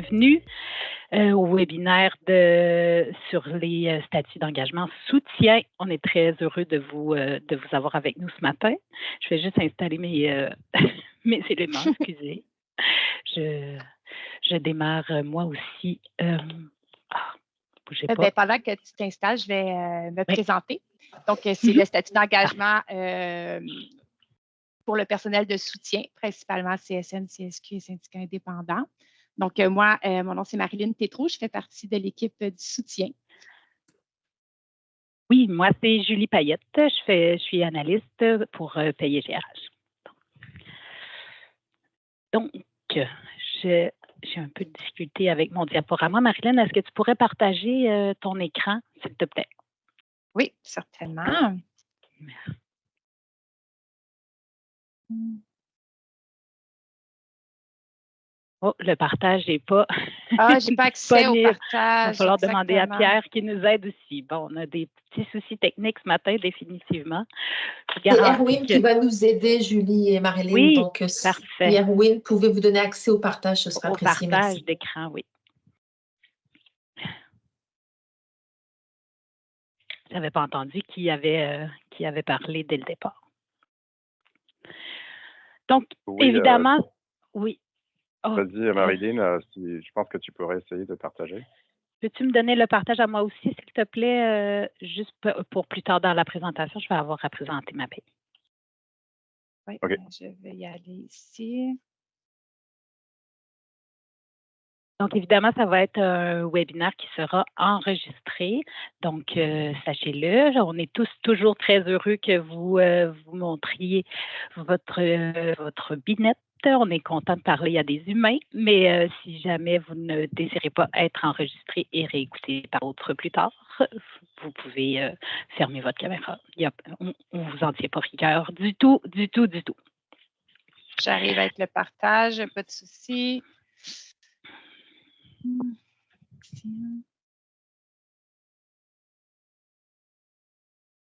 bienvenue au webinaire sur les statuts d'engagement soutien. On est très heureux de vous avoir avec nous ce matin. Je vais juste installer mes, mes éléments, excusez. Je démarre moi aussi. Bougez pas. Pendant que tu t'installes, je vais me présenter. Donc, c'est le statut d'engagement pour le personnel de soutien, principalement CSN, CSQ et syndicats indépendants. Donc, moi, mon nom, c'est Marilyn Tétrault. Je fais partie de l'équipe du soutien. Oui, moi, c'est Julie Payette. Je suis analyste pour Payer GRH. Donc, j'ai un peu de difficulté avec mon diaporama. Marilyn, est-ce que tu pourrais partager ton écran, s'il te plaît? Oui, certainement. Oh, le partage n'est pas. Ah, je n'ai pas accès au partage. Il va falloir demander à Pierre qui nous aide aussi. Bon, on a des petits soucis techniques ce matin, définitivement. C'est Erwin qui va nous aider, Julie et Marilyn. Oui, donc, parfait. Erwin, pouvez vous donner accès au partage, ce sera apprécié. Au partage d'écran, oui. Je n'avais pas entendu qui avait parlé dès le départ. Donc, oui, évidemment, oui. Oh, vas-y, Marilyn, je pense que tu pourrais essayer de partager. Peux-tu me donner le partage à moi aussi, s'il te plaît, juste pour plus tard dans la présentation, je vais avoir à présenter ma paye. Oui, okay. Je vais y aller ici. Donc, évidemment, ça va être un webinaire qui sera enregistré. Donc, sachez-le, on est tous toujours très heureux que vous vous montriez votre binette. On est content de parler à des humains, mais si jamais vous ne désirez pas être enregistré et réécouté par d'autres plus tard, vous pouvez fermer votre caméra. On ne vous en tient pas rigueur du tout, du tout, du tout. J'arrive avec le partage, pas de souci.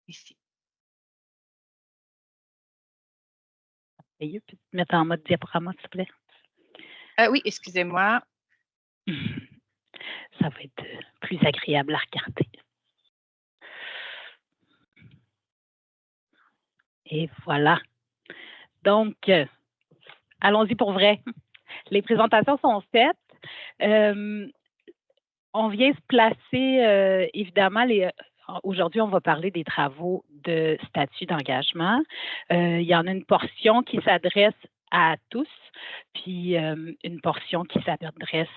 Ici. Peux-tu te mettre en mode diaporama, s'il te plaît? Oui, excusez-moi. Ça va être plus agréable à regarder. Et voilà. Donc, allons-y pour vrai. Les présentations sont faites. On vient se placer, évidemment, aujourd'hui, on va parler des travaux de statut d'engagement. Il y en a une portion qui s'adresse à tous, puis une portion qui s'adresse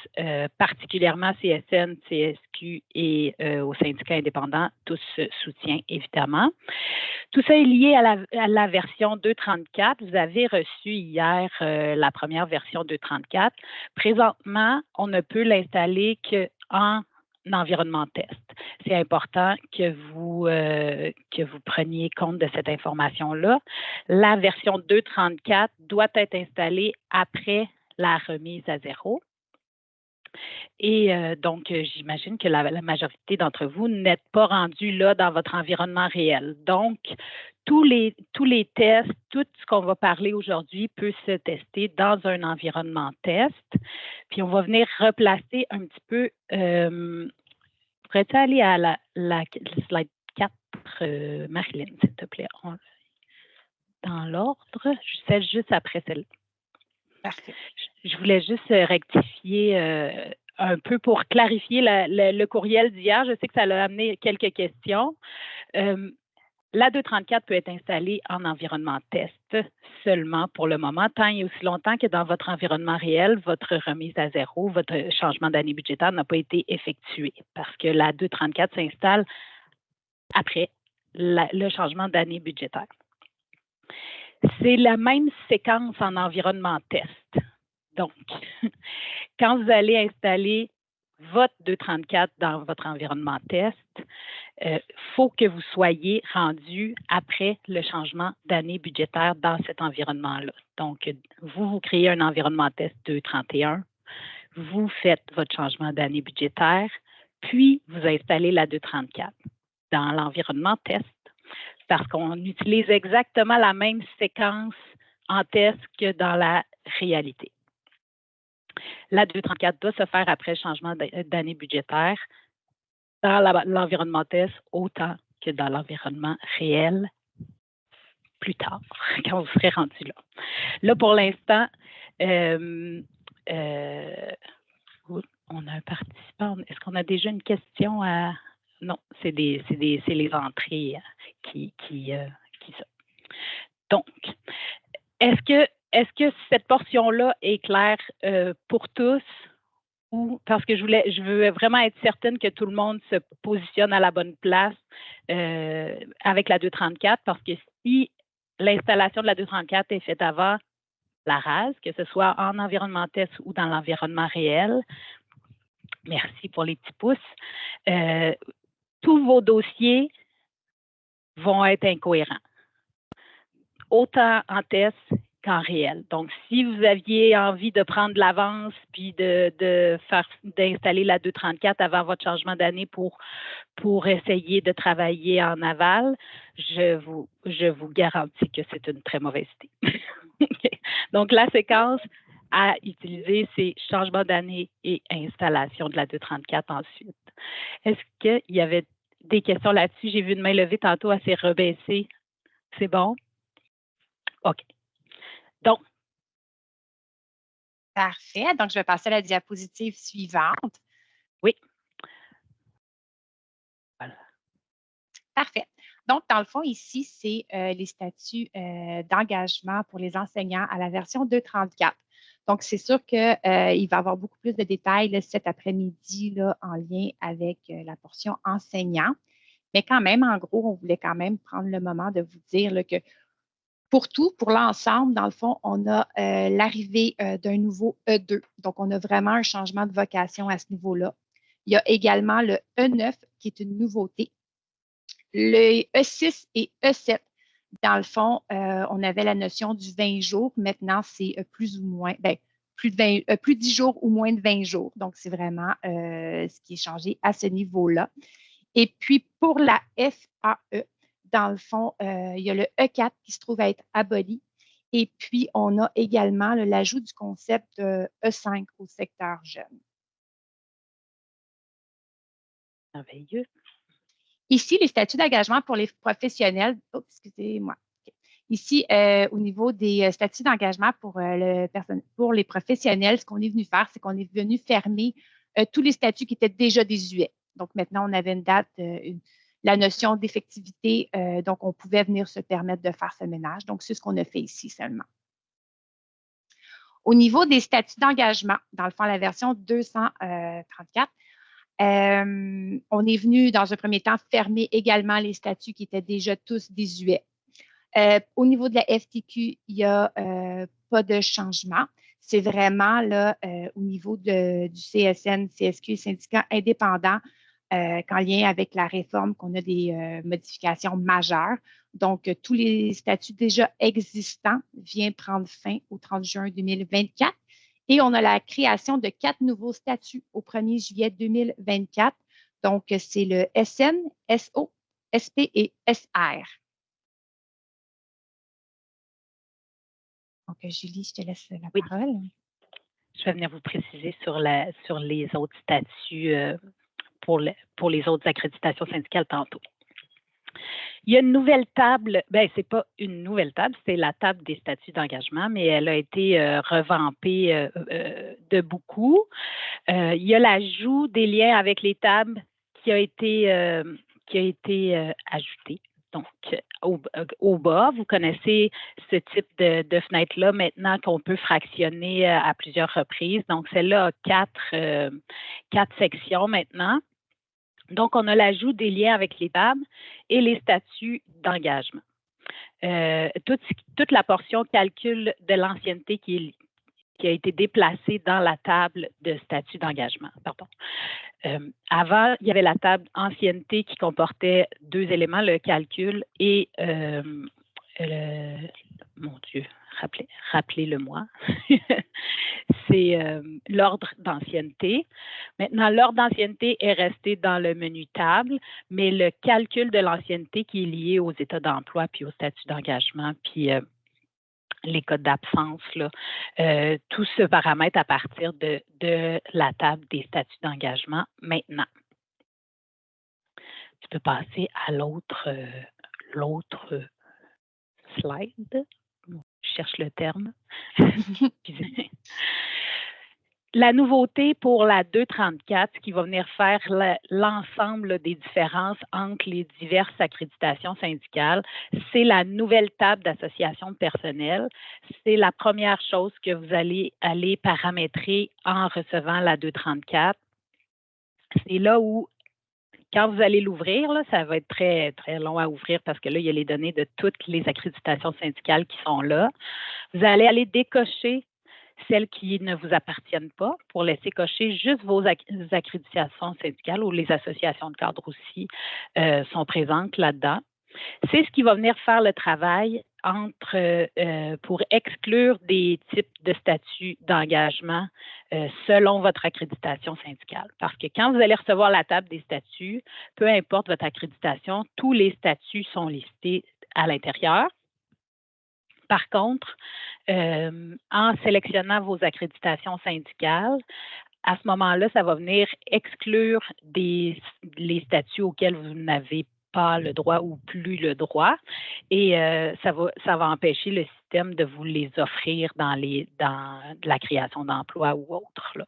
particulièrement à CSN, CSQ et aux syndicats indépendants, tous soutien évidemment. Tout ça est lié à la version 2.34. Vous avez reçu hier la première version 2.34. Présentement, on ne peut l'installer qu'en environnement test. C'est important que vous preniez compte de cette information-là. La version 2.34 doit être installée après la remise à zéro. Et donc, j'imagine que la majorité d'entre vous n'êtes pas rendus là dans votre environnement réel. Donc, tous les tests, tout ce qu'on va parler aujourd'hui peut se tester dans un environnement test. Puis, on va venir replacer un petit peu. Pourrais-tu aller à la slide 4, Marilyn, s'il te plaît? Dans l'ordre, celle juste après celle-là. Parfait. Je voulais juste rectifier un peu pour clarifier le courriel d'hier. Je sais que ça a amené quelques questions. La 2.34 peut être installée en environnement test seulement pour le moment, tant et aussi longtemps que dans votre environnement réel, votre remise à zéro, votre changement d'année budgétaire n'a pas été effectué parce que la 2.34 s'installe après le changement d'année budgétaire. C'est la même séquence en environnement test. Donc, quand vous allez installer votre 2.34 dans votre environnement test, faut que vous soyez rendu après le changement d'année budgétaire dans cet environnement-là. Donc, vous créez un environnement test 2.31, vous faites votre changement d'année budgétaire, puis vous installez la 2.34 dans l'environnement test parce qu'on utilise exactement la même séquence en test que dans la réalité. La 234 doit se faire après le changement d'année budgétaire dans l'environnement test autant que dans l'environnement réel plus tard, quand vous serez rendu là. Là, pour l'instant, on a un participant. Est-ce qu'on a déjà une question à... Non, c'est les entrées qui ça. Donc, est-ce que cette portion-là est claire pour tous? Ou parce que je veux vraiment être certaine que tout le monde se positionne à la bonne place avec la 234, parce que si l'installation de la 234 est faite avant la RAS, que ce soit en environnement test ou dans l'environnement réel, merci pour les petits pouces, tous vos dossiers vont être incohérents, autant en test qu'en réel. Donc, si vous aviez envie de prendre de l'avance puis d'installer la 234 avant votre changement d'année pour essayer de travailler en aval, je vous garantis que c'est une très mauvaise idée. Okay. Donc, la séquence à utiliser, c'est changement d'année et installation de la 234 ensuite. Est-ce qu'il y avait des questions là-dessus? J'ai vu une main levée tantôt, elle s'est rebaissée. C'est bon? OK. Donc. Parfait. Donc, je vais passer à la diapositive suivante. Oui. Voilà. Parfait. Donc, dans le fond, ici, c'est les statuts d'engagement pour les enseignants à la version 234. Donc, c'est sûr qu'il va y avoir beaucoup plus de détails là, cet après-midi là, en lien avec la portion enseignant. Mais quand même, en gros, on voulait quand même prendre le moment de vous dire là, que pour l'ensemble, dans le fond, on a l'arrivée d'un nouveau E2. Donc, on a vraiment un changement de vocation à ce niveau-là. Il y a également le E9 qui est une nouveauté. Le E6 et E7, dans le fond, on avait la notion du 20 jours. Maintenant, c'est plus ou moins, plus de 10 jours ou moins de 20 jours. Donc, c'est vraiment ce qui est changé à ce niveau-là. Et puis, pour la FAE, dans le fond, il y a le E4 qui se trouve à être aboli. Et puis, on a également l'ajout du concept E5 au secteur jeune. Merveilleux. Ici, les statuts d'engagement pour les professionnels. Oh, excusez-moi. Ici, au niveau des statuts d'engagement pour les professionnels, ce qu'on est venu faire, c'est qu'on est venu fermer tous les statuts qui étaient déjà désuets. Donc, maintenant, on avait une date, la notion d'effectivité, donc on pouvait venir se permettre de faire ce ménage. Donc, c'est ce qu'on a fait ici seulement. Au niveau des statuts d'engagement, dans le fond, la version 234, on est venu, dans un premier temps, fermer également les statuts qui étaient déjà tous désuets. Au niveau de la FTQ, il n'y a pas de changement. C'est vraiment là, au niveau du CSN, CSQ, syndicat indépendant, qu'en lien avec la réforme, qu'on a des modifications majeures. Donc, tous les statuts déjà existants viennent prendre fin au 30 juin 2024. Et on a la création de 4 nouveaux statuts au 1er juillet 2024. Donc, c'est le SN, SO, SP et SR. Donc, Julie, je te laisse la parole. Je vais venir vous préciser sur les autres statuts pour les autres accréditations syndicales tantôt. Il y a une nouvelle table, c'est pas une nouvelle table, c'est la table des statuts d'engagement, mais elle a été revampée de beaucoup. Il y a l'ajout des liens avec les tables qui a été ajouté. Donc, au bas, vous connaissez ce type de fenêtre-là maintenant qu'on peut fractionner à plusieurs reprises. Donc, celle-là a 4 sections maintenant. Donc, on a l'ajout des liens avec les tables et les statuts d'engagement. Toute la portion calcul de l'ancienneté qui a été déplacée dans la table de statut d'engagement. Avant, il y avait la table ancienneté qui comportait 2 éléments, le calcul et mon Dieu, rappelez-le-moi. C'est l'ordre d'ancienneté. Maintenant, l'ordre d'ancienneté est resté dans le menu table, mais le calcul de l'ancienneté qui est lié aux états d'emploi puis au statut d'engagement puis les codes d'absence, là, tout se paramètre à partir de la table des statuts d'engagement maintenant. Tu peux passer à l'autre slide. Je cherche le terme. La nouveauté pour la 234, qui va venir faire l'ensemble des différences entre les diverses accréditations syndicales, c'est la nouvelle table d'association de personnel. C'est la première chose que vous allez aller paramétrer en recevant la 234. C'est là où, quand vous allez l'ouvrir, là, ça va être très, très long à ouvrir parce que là, il y a les données de toutes les accréditations syndicales qui sont là. Vous allez aller décocher celles qui ne vous appartiennent pas pour laisser cocher juste vos accréditations syndicales ou les associations de cadres aussi sont présentes là-dedans. C'est ce qui va venir faire le travail pour exclure des types de statuts d'engagement selon votre accréditation syndicale. Parce que quand vous allez recevoir la table des statuts, peu importe votre accréditation, tous les statuts sont listés à l'intérieur. Par contre, en sélectionnant vos accréditations syndicales, à ce moment-là, ça va venir exclure les statuts auxquels vous n'avez pas le droit ou plus le droit, et ça va empêcher le système de vous les offrir dans la création d'emplois ou autre, là.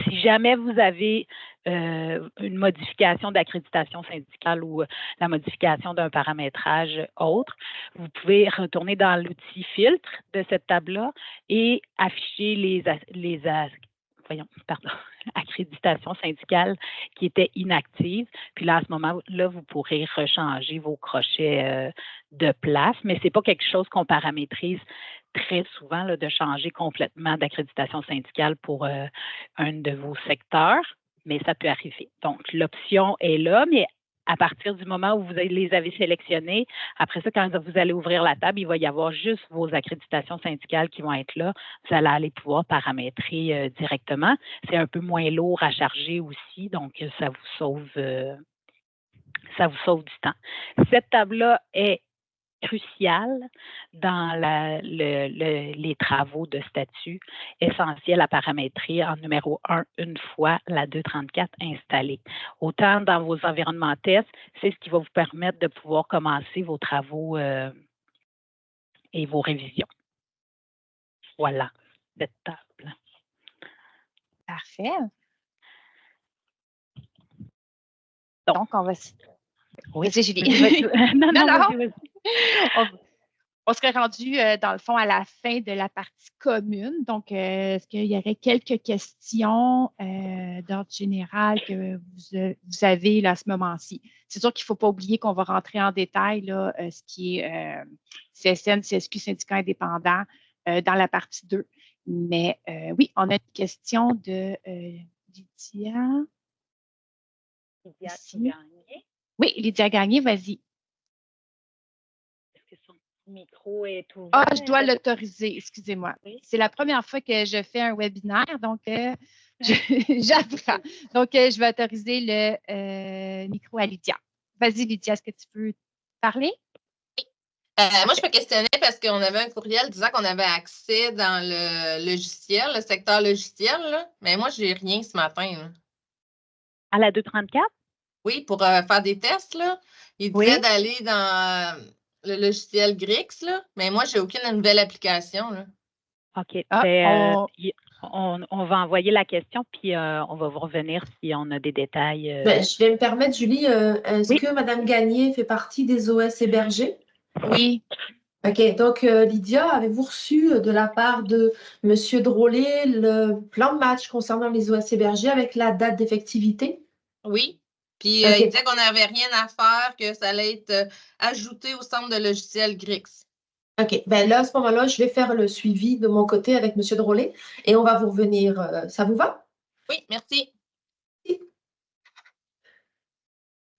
Si jamais vous avez une modification d'accréditation syndicale ou la modification d'un paramétrage autre, vous pouvez retourner dans l'outil filtre de cette table-là et afficher les accréditations syndicales qui étaient inactives. Puis là, à ce moment-là, vous pourrez rechanger vos crochets de place, mais ce n'est pas quelque chose qu'on paramétrise très souvent, là, de changer complètement d'accréditation syndicale pour un de vos secteurs, mais ça peut arriver. Donc, l'option est là, mais à partir du moment où vous les avez sélectionnés, après ça, quand vous allez ouvrir la table, il va y avoir juste vos accréditations syndicales qui vont être là. Vous allez aller pouvoir paramétrer directement. C'est un peu moins lourd à charger aussi, donc ça vous sauve du temps. Cette table-là est crucial dans les travaux de statut, essentiel à paramétrer en numéro 1 une fois la 234 installée. Autant dans vos environnements tests, c'est ce qui va vous permettre de pouvoir commencer vos travaux et vos révisions. Voilà, cette table. Parfait. Donc, on va... Oui, vas-y, Julie. non. Vas-y. On serait rendu, dans le fond, à la fin de la partie commune. Donc, est-ce qu'il y aurait quelques questions d'ordre général que vous avez là, à ce moment-ci? C'est sûr qu'il ne faut pas oublier qu'on va rentrer en détail là, ce qui est CSN, CSQ, syndicat indépendant dans la partie 2. Mais oui, on a une question de Lydia. Lydia Gagné. Oui, Lydia Gagné, vas-y. Est-ce que son micro est ouvert? Ah, je dois l'autoriser, excusez-moi. Oui. C'est la première fois que je fais un webinaire, donc j'apprends. Donc, je vais autoriser le micro à Lydia. Vas-y, Lydia, est-ce que tu peux parler? Oui. Moi, je me questionnais parce qu'on avait un courriel disant qu'on avait accès dans le logiciel, le secteur logiciel, là, mais moi, je n'ai rien ce matin. Là. À la 234? Oui, pour faire des tests, là. Il disait d'aller dans le logiciel Grix, là, mais moi, je n'ai aucune nouvelle application. Là. OK. On va envoyer la question, puis on va vous revenir si on a des détails. Je vais me permettre, Julie, est-ce que Mme Gagné fait partie des OS hébergés? Oui. OK. Donc, Lydia, avez-vous reçu de la part de M. Drolet le plan de match concernant les OS hébergés avec la date d'effectivité? Oui. Puis, il disait qu'on n'avait rien à faire, que ça allait être ajouté au centre de logiciel Grix. OK. Bien là, à ce moment-là, je vais faire le suivi de mon côté avec M. Drolet et on va vous revenir. Ça vous va? Oui, merci.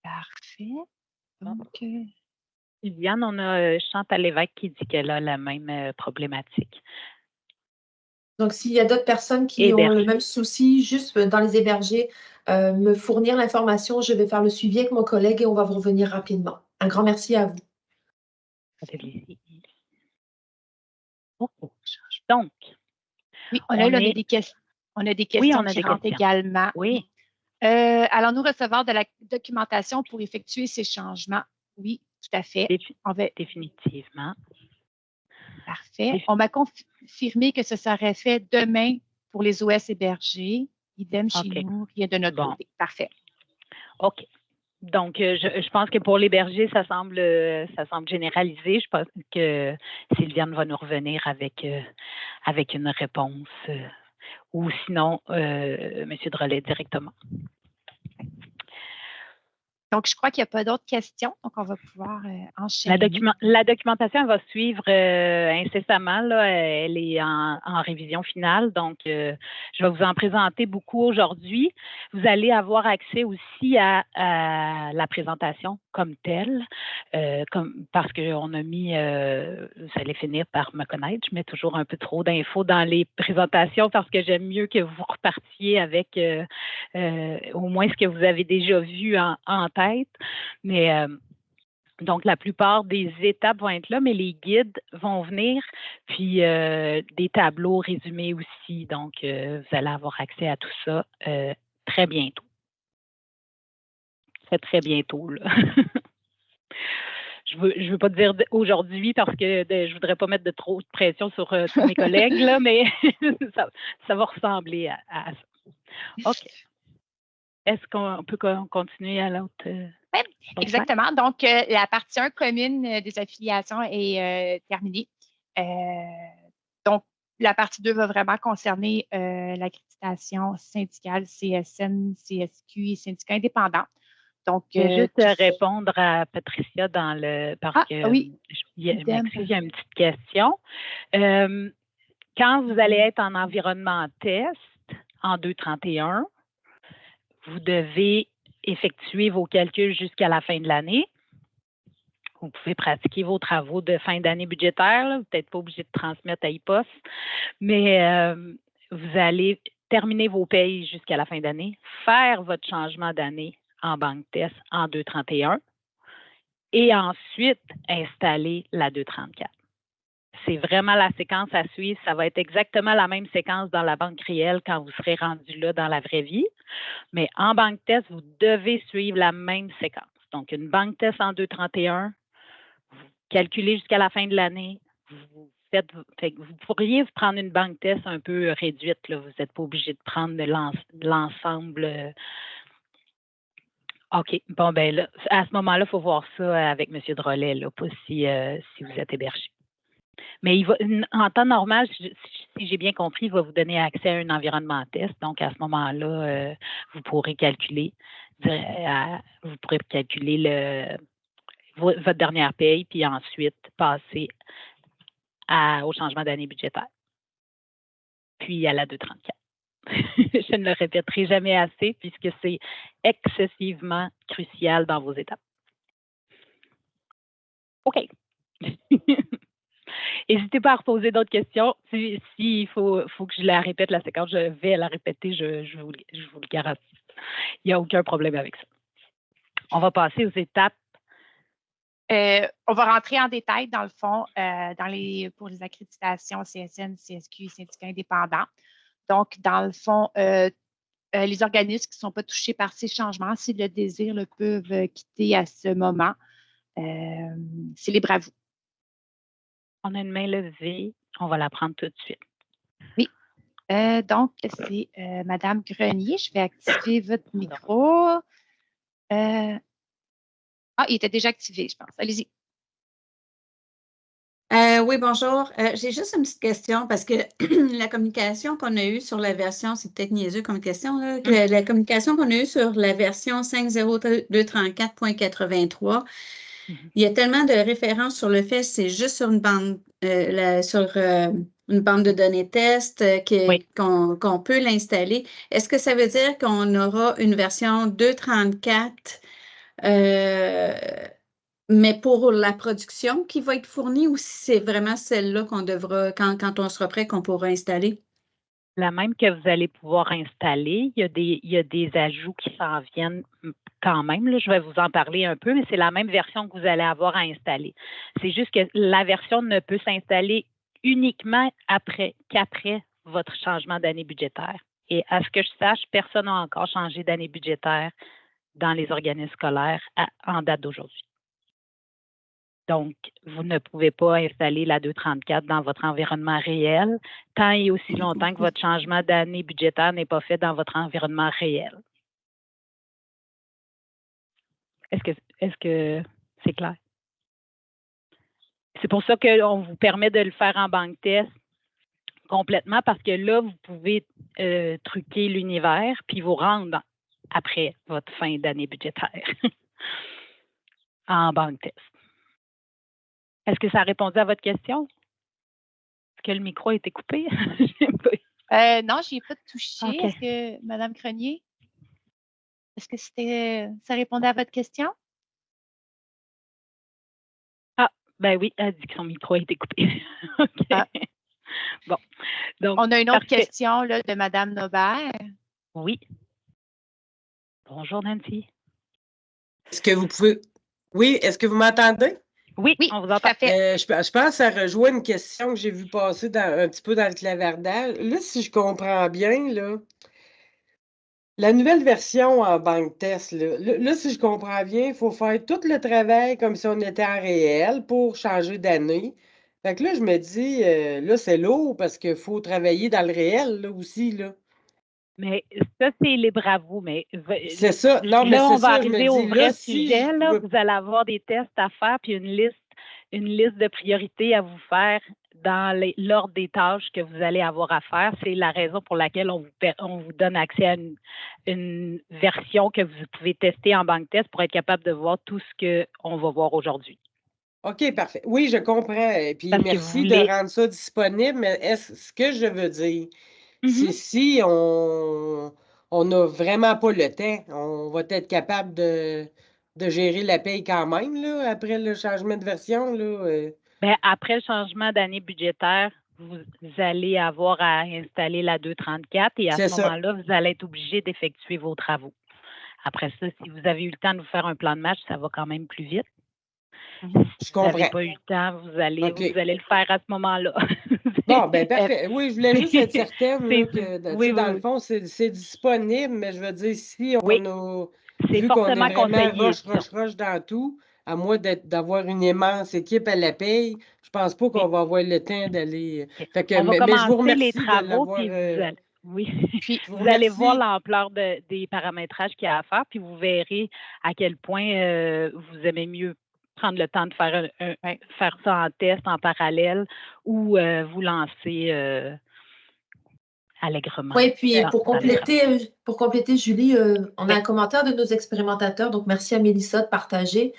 Parfait. Donc, Viviane, on a Chantal Lévesque qui dit qu'elle a la même problématique. Donc, s'il y a d'autres personnes qui ont le même souci, juste dans les hébergés, me fournir l'information, je vais faire le suivi avec mon collègue et on va vous revenir rapidement. Un grand merci à vous. OK. Donc, oui, on a des questions. On a des questions qui rentrent également. Oui. Allons-nous recevoir de la documentation pour effectuer ces changements? Oui, tout à fait. Définitivement. Parfait. On m'a confirmé que ce serait fait demain pour les OS hébergés. Idem chez nous, rien de notre côté. Parfait. OK. Donc, je pense que pour l'héberger, ça semble généralisé. Je pense que Sylviane va nous revenir avec une réponse ou sinon, M. Drolet directement. Donc, je crois qu'il n'y a pas d'autres questions, donc on va pouvoir enchaîner. La documentation elle va suivre incessamment. Là, elle est en révision finale, donc je vais vous en présenter beaucoup aujourd'hui. Vous allez avoir accès aussi à la présentation comme telle, parce qu'on a mis, vous allez finir par me connaître, je mets toujours un peu trop d'infos dans les présentations parce que j'aime mieux que vous repartiez avec au moins ce que vous avez déjà vu en tête. Mais donc, la plupart des étapes vont être là, mais les guides vont venir, puis des tableaux résumés aussi. Donc, vous allez avoir accès à tout ça très bientôt. Très bientôt, là. Je veux pas dire aujourd'hui parce que je ne voudrais pas mettre de trop de pression sur tous mes collègues, là, mais ça va ressembler à ça. OK. Est-ce qu'on peut continuer à l'autre? Oui, exactement. Donc, la partie 1 commune des affiliations est terminée. Donc, la partie 2 va vraiment concerner l'accréditation syndicale CSN, CSQ et syndicats indépendants. Donc, je vais juste répondre à Patricia parce que oui. Il y a une petite question. Quand vous allez être en environnement test en 231, vous devez effectuer vos calculs jusqu'à la fin de l'année. Vous pouvez pratiquer vos travaux de fin d'année budgétaire. Vous n'êtes pas obligé de transmettre à IPOS, mais vous allez terminer vos payes jusqu'à la fin d'année, faire votre changement d'année en banque test en 231 et ensuite installer la 234. C'est vraiment la séquence à suivre. Ça va être exactement la même séquence dans la banque réelle quand vous serez rendu là dans la vraie vie. Mais en banque test, vous devez suivre la même séquence. Donc, une banque test en 231, vous calculez jusqu'à la fin de l'année. Vous pourriez prendre une banque test un peu réduite. Là. Vous n'êtes pas obligé de prendre l'ensemble. OK. Bon, ben là, à ce moment-là, il faut voir ça avec M. Drolet, là, pas si vous êtes hébergé. Mais en temps normal, si j'ai bien compris, il va vous donner accès à un environnement test. Donc, à ce moment-là, vous pourrez calculer votre dernière paye, puis ensuite passer au changement d'année budgétaire. Puis à la 234. Je ne le répéterai jamais assez puisque c'est excessivement crucial dans vos étapes. OK. N'hésitez pas à reposer d'autres questions. S'il faut que je la répète, la séquence, je vais la répéter, je vous le garantis. Il n'y a aucun problème avec ça. On va passer aux étapes. On va rentrer en détail, dans le fond, pour les accréditations CSN, CSQ et syndicats indépendants. Donc, dans le fond, les organismes qui ne sont pas touchés par ces changements, s'ils le désirent, peuvent quitter à ce moment. C'est libre à vous. On a une main levée. On va la prendre tout de suite. Oui. Donc, c'est Madame Grenier. Je vais activer votre micro. Il était déjà activé, je pense. Allez-y. Oui, bonjour. J'ai juste une petite question parce que la communication qu'on a eue sur la version, c'est peut-être niaiseux comme question, là, la communication qu'on a eue sur la version 50234.83, il y a tellement de références sur le fait que c'est juste sur une bande, une bande de données test qu'on peut l'installer. Est-ce que ça veut dire qu'on aura une version 234 mais pour la production qui va être fournie ou si c'est vraiment celle-là qu'on devra, quand on sera prêt, qu'on pourra installer? La même que vous allez pouvoir installer. Il y a des ajouts qui s'en viennent quand même. Là, je vais vous en parler un peu, mais c'est la même version que vous allez avoir à installer. C'est juste que la version ne peut s'installer uniquement qu'après votre changement d'année budgétaire. Et à ce que je sache, personne n'a encore changé d'année budgétaire dans les organismes scolaires en date d'aujourd'hui. Donc, vous ne pouvez pas installer la 234 dans votre environnement réel tant et aussi longtemps que votre changement d'année budgétaire n'est pas fait dans votre environnement réel. Est-ce que c'est clair? C'est pour ça qu'on vous permet de le faire en banque test complètement parce que là, vous pouvez truquer l'univers puis vous rendre après votre fin d'année budgétaire en banque test. Est-ce que ça a répondu à votre question? Est-ce que le micro a été coupé? Non, je n'y ai pas touché. Okay. Est-ce que, Mme Crenier, est-ce que ça répondait à votre question? Ah, ben oui, elle dit que son micro a été coupé. OK. Ah. Bon. Donc, on a une autre question là, de Mme Nobert. Oui. Bonjour, Nancy. Est-ce que vous pouvez... Oui, est-ce que vous m'entendez? Oui, on vous entend. Je pense que ça rejoint une question que j'ai vue passer un petit peu dans le clavardage. Là, si je comprends bien, là, la nouvelle version en banque test, là, si je comprends bien, il faut faire tout le travail comme si on était en réel pour changer d'année. Fait que là, je me dis, là, c'est lourd parce qu'il faut travailler dans le réel là, aussi. Là. Mais ça, c'est libre à vous. Mais c'est ça. Non, mais là, on va ça, arriver au vrai sujet. Là, vous allez avoir des tests à faire puis une liste de priorités à vous faire dans l'ordre des tâches que vous allez avoir à faire. C'est la raison pour laquelle on vous donne accès à une version que vous pouvez tester en banque test pour être capable de voir tout ce qu'on va voir aujourd'hui. OK, parfait. Oui, je comprends. Et puis, merci de rendre ça disponible. Mais ce que je veux dire, c'est si on n'a vraiment pas le temps, on va être capable de gérer la paye quand même, là, après le changement de version, là. Bien, après le changement d'année budgétaire, vous allez avoir à installer la 234 et à ce moment-là, vous allez être obligé d'effectuer vos travaux. Après ça, si vous avez eu le temps de vous faire un plan de match, ça va quand même plus vite. Je comprends. Vous n'avez pas eu le temps, vous allez le faire à ce moment-là. Bon, bien, parfait. Oui, je voulais juste être certaine là, que dans le fond, c'est disponible, mais je veux dire, si on a vu qu'on est vraiment roche dans tout, à moins d'avoir une immense équipe à la paye, je ne pense pas qu'on va avoir le temps d'aller. Mais je vous remercie les travaux, puis vous allez voir l'ampleur des paramétrages qu'il y a à faire, puis vous verrez à quel point vous aimez mieux prendre le temps de faire ça en test, en parallèle, ou vous lancer allègrement. Oui, puis pour compléter, Julie, on a un commentaire de nos expérimentateurs, donc merci à Mélissa de partager.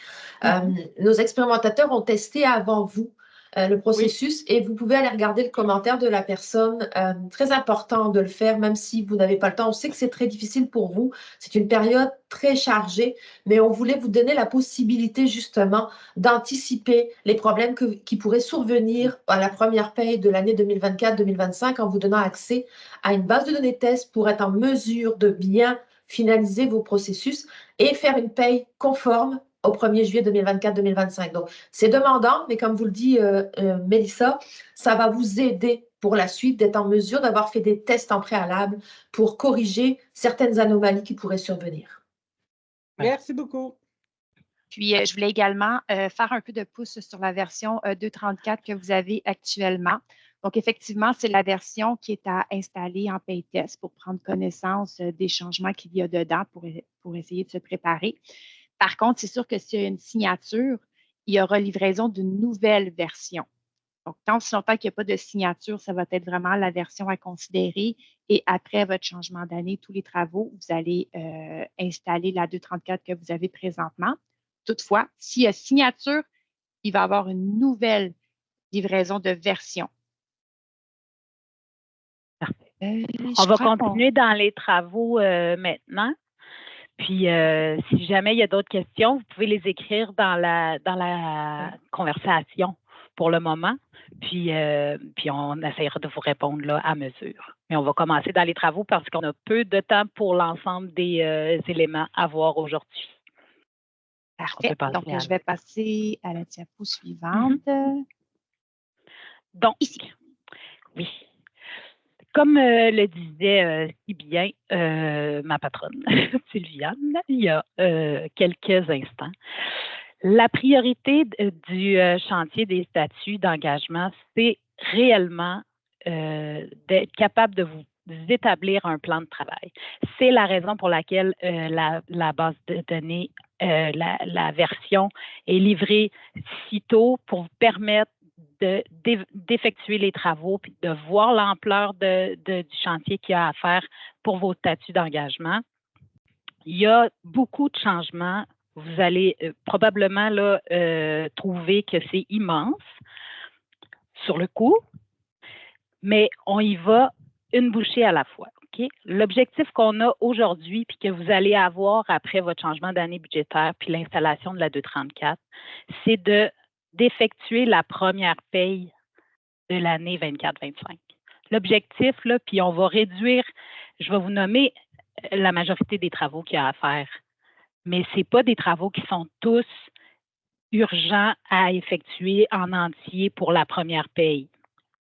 Nos expérimentateurs ont testé avant vous le processus et vous pouvez aller regarder le commentaire de la personne. Très important de le faire, même si vous n'avez pas le temps. On sait que c'est très difficile pour vous. C'est une période très chargée, mais on voulait vous donner la possibilité justement d'anticiper les problèmes qui pourraient survenir à la première paye de l'année 2024-2025 en vous donnant accès à une base de données test pour être en mesure de bien finaliser vos processus et faire une paye conforme au 1er juillet 2024-2025. Donc, c'est demandant, mais comme vous le dit Mélissa, ça va vous aider pour la suite d'être en mesure d'avoir fait des tests en préalable pour corriger certaines anomalies qui pourraient survenir. Merci beaucoup. Puis, je voulais également faire un peu de pouce sur la version 2.34 que vous avez actuellement. Donc, effectivement, c'est la version qui est à installer en paye test pour prendre connaissance des changements qu'il y a dedans pour essayer de se préparer. Par contre, c'est sûr que s'il y a une signature, il y aura livraison d'une nouvelle version. Donc, tant si longtemps qu'il n'y a pas de signature, ça va être vraiment la version à considérer. Et après votre changement d'année, tous les travaux, vous allez installer la 234 que vous avez présentement. Toutefois, s'il y a signature, il va y avoir une nouvelle livraison de version. On va continuer dans les travaux maintenant. Puis, si jamais il y a d'autres questions, vous pouvez les écrire dans la conversation pour le moment. Puis on essaiera de vous répondre là à mesure. Mais on va commencer dans les travaux parce qu'on a peu de temps pour l'ensemble des éléments à voir aujourd'hui. Parfait. Donc, je vais passer à la diapo suivante. Donc, ici. Oui. Comme le disait si bien ma patronne, Sylviane, il y a quelques instants, la priorité du chantier des statuts d'engagement, c'est réellement d'être capable de vous établir un plan de travail. C'est la raison pour laquelle la base de données, la version est livrée si tôt pour vous permettre d'effectuer les travaux puis de voir l'ampleur du chantier qu'il y a à faire pour vos statuts d'engagement. Il y a beaucoup de changements. Vous allez probablement là, trouver que c'est immense sur le coup, mais on y va une bouchée à la fois. Okay? L'objectif qu'on a aujourd'hui puis que vous allez avoir après votre changement d'année budgétaire puis l'installation de la 234, c'est d'effectuer la première paye de l'année 24-25. L'objectif, là, puis on va réduire, je vais vous nommer la majorité des travaux qu'il y a à faire, mais ce n'est pas des travaux qui sont tous urgents à effectuer en entier pour la première paye.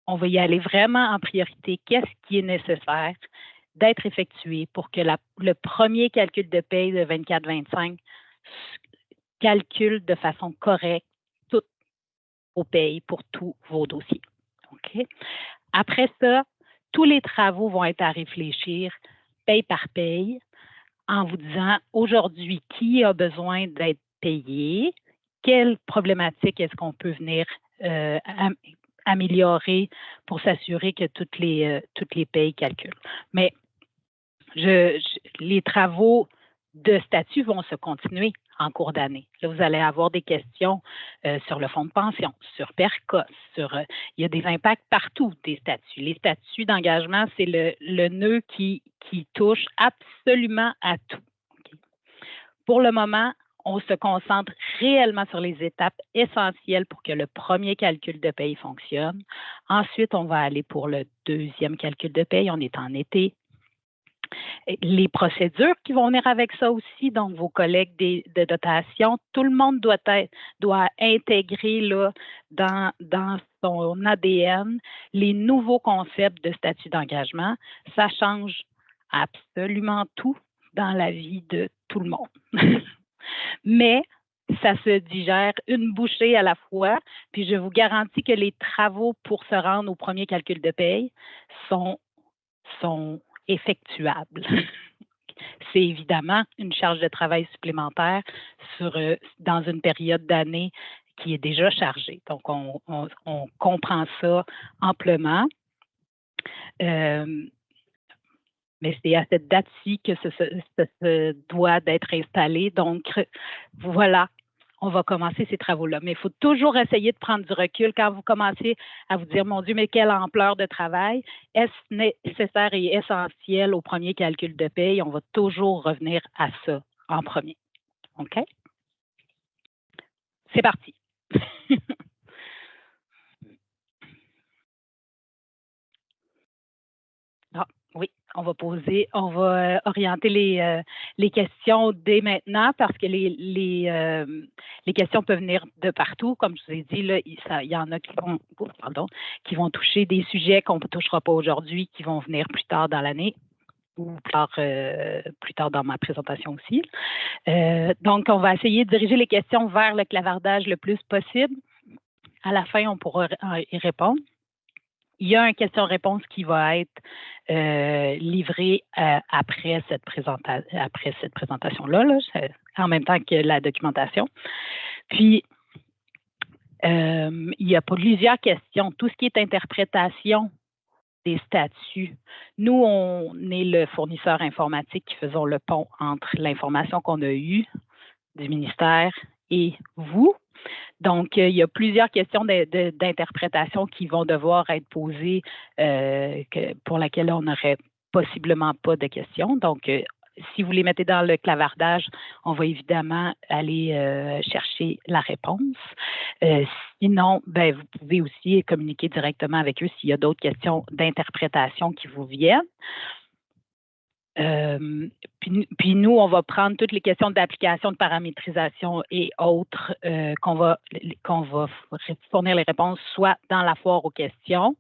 On va y aller vraiment en priorité. Qu'est-ce qui est nécessaire d'être effectué pour que le premier calcul de paye de 24-25 calcule de façon correcte toutes vos payes pour tous vos dossiers. OK? Après ça, tous les travaux vont être à réfléchir paye par paye en vous disant aujourd'hui qui a besoin d'être payé, quelle problématique est-ce qu'on peut venir améliorer pour s'assurer que toutes les payes calculent. Mais les travaux de statut vont se continuer en cours d'année. Là, vous allez avoir des questions sur le fonds de pension, sur PERCOS, il y a des impacts partout des statuts. Les statuts d'engagement, c'est le nœud qui touche absolument à tout. Okay. Pour le moment, on se concentre réellement sur les étapes essentielles pour que le premier calcul de paye fonctionne. Ensuite, on va aller pour le deuxième calcul de paye. On est en été. Les procédures qui vont venir avec ça aussi, donc vos collègues de dotation, tout le monde doit intégrer là, dans son ADN les nouveaux concepts de statut d'engagement. Ça change absolument tout dans la vie de tout le monde. Mais ça se digère une bouchée à la fois, puis je vous garantis que les travaux pour se rendre au premier calcul de paye sont effectuables. C'est évidemment une charge de travail supplémentaire dans une période d'année qui est déjà chargée. Donc, on comprend ça amplement. Mais c'est à cette date-ci que ce doit d'être installé. Donc, voilà, on va commencer ces travaux-là. Mais il faut toujours essayer de prendre du recul quand vous commencez à vous dire, mon Dieu, mais quelle ampleur de travail. Est-ce nécessaire et essentiel au premier calcul de paye? On va toujours revenir à ça en premier. OK? C'est parti. Oui, on va orienter les questions dès maintenant parce que les questions peuvent venir de partout. Comme je vous ai dit, là, il y en a qui vont toucher des sujets qu'on ne touchera pas aujourd'hui, qui vont venir plus tard dans l'année ou plus tard dans ma présentation aussi. Donc, on va essayer de diriger les questions vers le clavardage le plus possible. À la fin, on pourra y répondre. Il y a une question-réponse qui va être livrée après cette présentation-là, en même temps que la documentation. Puis, il y a plusieurs questions. Tout ce qui est interprétation des statuts. Nous, on est le fournisseur informatique qui faisons le pont entre l'information qu'on a eue du ministère et vous. Donc, il y a plusieurs questions d'interprétation qui vont devoir être posées pour lesquelles on n'aurait possiblement pas de questions. Donc, si vous les mettez dans le clavardage, on va évidemment aller chercher la réponse. Sinon, ben, vous pouvez aussi communiquer directement avec eux s'il y a d'autres questions d'interprétation qui vous viennent. Puis nous, on va prendre toutes les questions d'application, de paramétrisation et autres qu'on va fournir les réponses soit dans la foire aux questions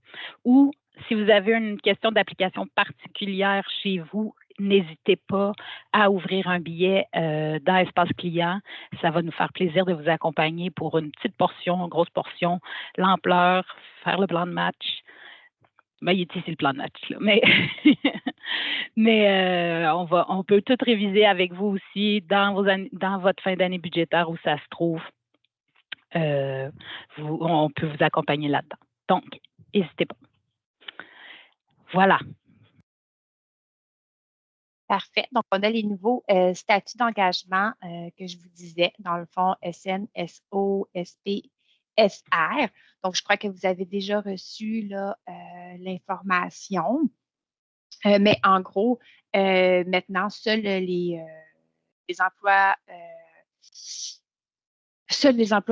ou si vous avez une question d'application particulière chez vous, n'hésitez pas à ouvrir un billet dans Espace Client. Ça va nous faire plaisir de vous accompagner pour une petite portion, une grosse portion, l'ampleur, faire le plan de match. Ben, il est ici le plan de match, là. Mais on peut tout réviser avec vous aussi dans votre fin d'année budgétaire où ça se trouve. On peut vous accompagner là-dedans. Donc, n'hésitez pas. Voilà. Parfait. Donc, on a les nouveaux statuts d'engagement que je vous disais, dans le fond, SN, SO, SP, SR. Donc, je crois que vous avez déjà reçu l'information. Mais en gros, maintenant, seuls les emplois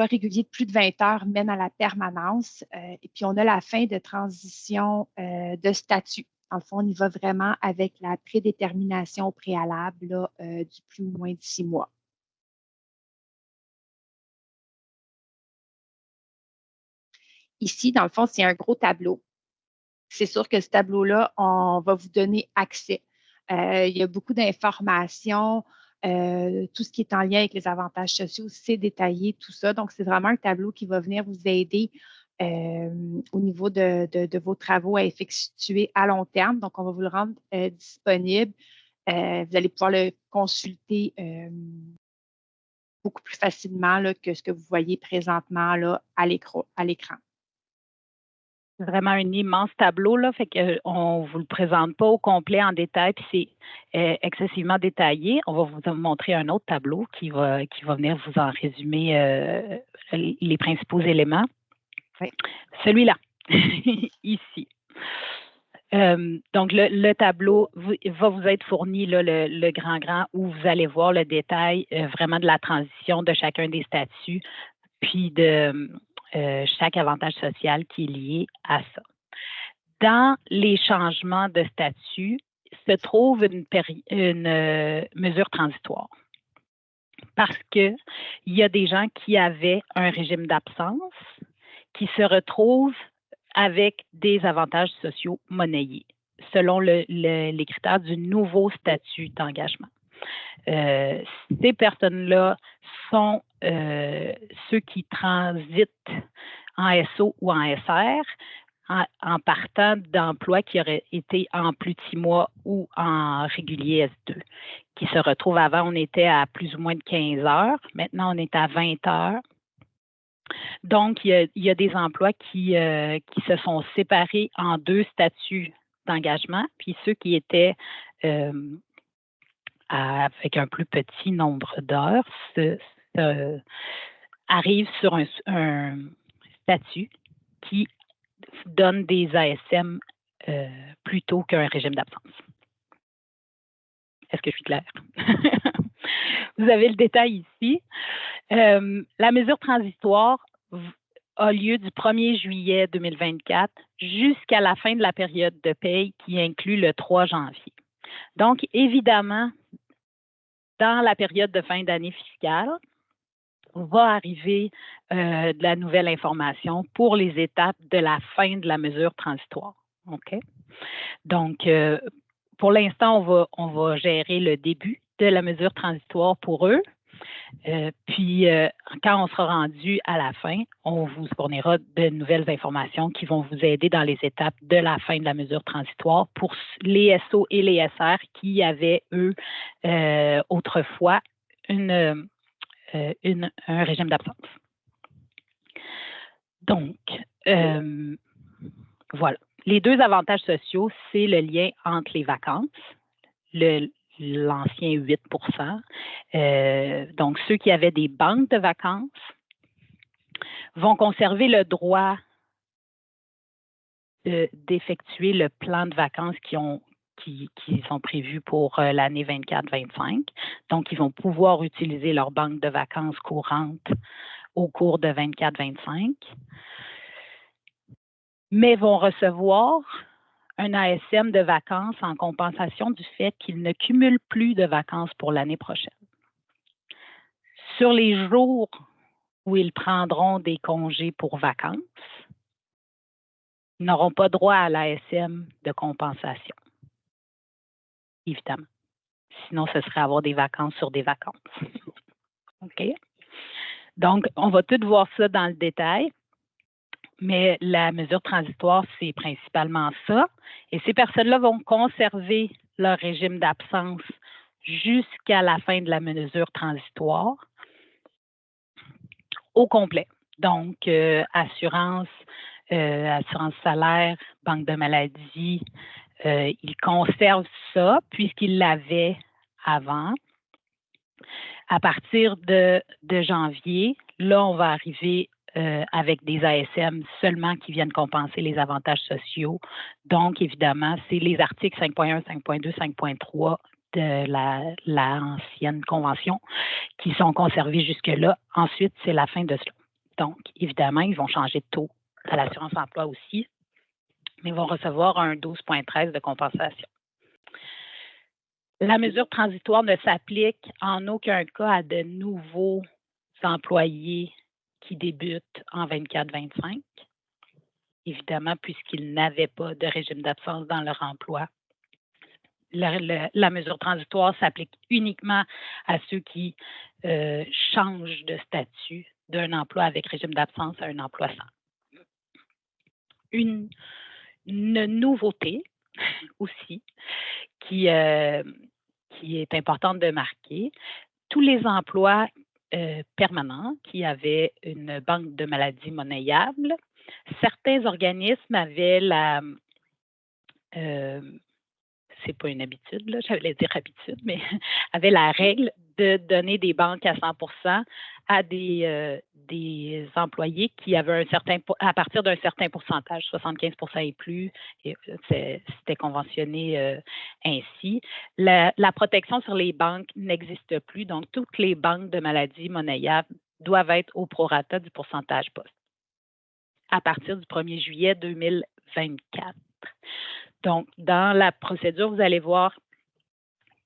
réguliers de plus de 20 heures mènent à la permanence. Et puis, on a la fin de transition de statut. En le fond, on y va vraiment avec la prédétermination au préalable du plus ou moins de 6 mois. Ici, dans le fond, c'est un gros tableau. C'est sûr que ce tableau-là, on va vous donner accès. Il y a beaucoup d'informations. Tout ce qui est en lien avec les avantages sociaux, c'est détaillé, tout ça. Donc, c'est vraiment un tableau qui va venir vous aider au niveau de vos travaux à effectuer à long terme. Donc, on va vous le rendre disponible. Vous allez pouvoir le consulter beaucoup plus facilement là, que ce que vous voyez présentement là, à l'écran. C'est vraiment un immense tableau, là, fait qu'on ne vous le présente pas au complet en détail, puis c'est excessivement détaillé. On va vous montrer un autre tableau qui va venir vous en résumer les principaux éléments. Oui. Celui-là, ici. Donc, le tableau va vous être fourni, là, le grand, où vous allez voir le détail vraiment de la transition de chacun des statuts, puis de chaque avantage social qui est lié à ça. Dans les changements de statut se trouve une mesure transitoire parce qu'il y a des gens qui avaient un régime d'absence qui se retrouvent avec des avantages sociaux monnayés selon les critères du nouveau statut d'engagement. Ces personnes-là sont ceux qui transitent en SO ou en SR en partant d'emplois qui auraient été en plus de 6 mois ou en régulier S2, qui se retrouvent avant, on était à plus ou moins de 15 heures. Maintenant, on est à 20 heures. Donc, il y a des emplois qui se sont séparés en 2 statuts d'engagement, puis ceux qui étaient avec un plus petit nombre d'heures arrivent sur un statut qui donne des ASM plutôt qu'un régime d'absence. Est-ce que je suis claire? Vous avez le détail ici. La mesure transitoire a lieu du 1er juillet 2024 jusqu'à la fin de la période de paye qui inclut le 3 janvier. Donc, évidemment, dans la période de fin d'année fiscale, va arriver de la nouvelle information pour les étapes de la fin de la mesure transitoire. OK? Donc, pour l'instant, on va gérer le début de la mesure transitoire pour eux. Puis, quand on sera rendu à la fin, on vous fournira de nouvelles informations qui vont vous aider dans les étapes de la fin de la mesure transitoire pour les SO et les SR qui avaient, eux, autrefois, un régime d'absence. Donc, voilà. Les 2 avantages sociaux, c'est le lien entre les vacances, l'ancien 8 donc, ceux qui avaient des banques de vacances vont conserver le droit d'effectuer le plan de vacances qui sont prévus pour l'année 24-25. Donc, ils vont pouvoir utiliser leur banque de vacances courantes au cours de 24-25, mais vont recevoir un ASM de vacances en compensation du fait qu'il ne cumule plus de vacances pour l'année prochaine. Sur les jours où ils prendront des congés pour vacances, ils n'auront pas droit à l'ASM de compensation, évidemment. Sinon, ce serait avoir des vacances sur des vacances. OK? Donc, on va tout voir ça dans le détail, mais la mesure transitoire, c'est principalement ça. Et ces personnes-là vont conserver leur régime d'absence jusqu'à la fin de la mesure transitoire au complet. Donc, assurance salaire, banque de maladie, ils conservent ça puisqu'ils l'avaient avant. À partir de janvier, là, on va arriver avec des ASM seulement qui viennent compenser les avantages sociaux. Donc, évidemment, c'est les articles 5.1, 5.2, 5.3 de l'ancienne convention qui sont conservés jusque-là. Ensuite, c'est la fin de cela. Donc, évidemment, ils vont changer de taux à l'assurance emploi aussi, mais ils vont recevoir un 12,13 de compensation. La mesure transitoire ne s'applique en aucun cas à de nouveaux employés qui débutent en 24-25, évidemment, puisqu'ils n'avaient pas de régime d'absence dans leur emploi. La mesure transitoire s'applique uniquement à ceux qui changent de statut d'un emploi avec régime d'absence à un emploi sans. Une nouveauté aussi qui est importante de marquer, tous les emplois permanents qui avaient une banque de maladies monnayables, certains organismes avaient c'est pas une habitude, là, j'allais dire habitude, mais avait la règle de donner des banques à 100% à des employés qui avaient à partir d'un certain pourcentage, 75% et plus, et c'était conventionné ainsi. La protection sur les banques n'existe plus, donc toutes les banques de maladies monnayables doivent être au prorata du pourcentage poste à partir du 1er juillet 2024. Donc, dans la procédure, vous allez voir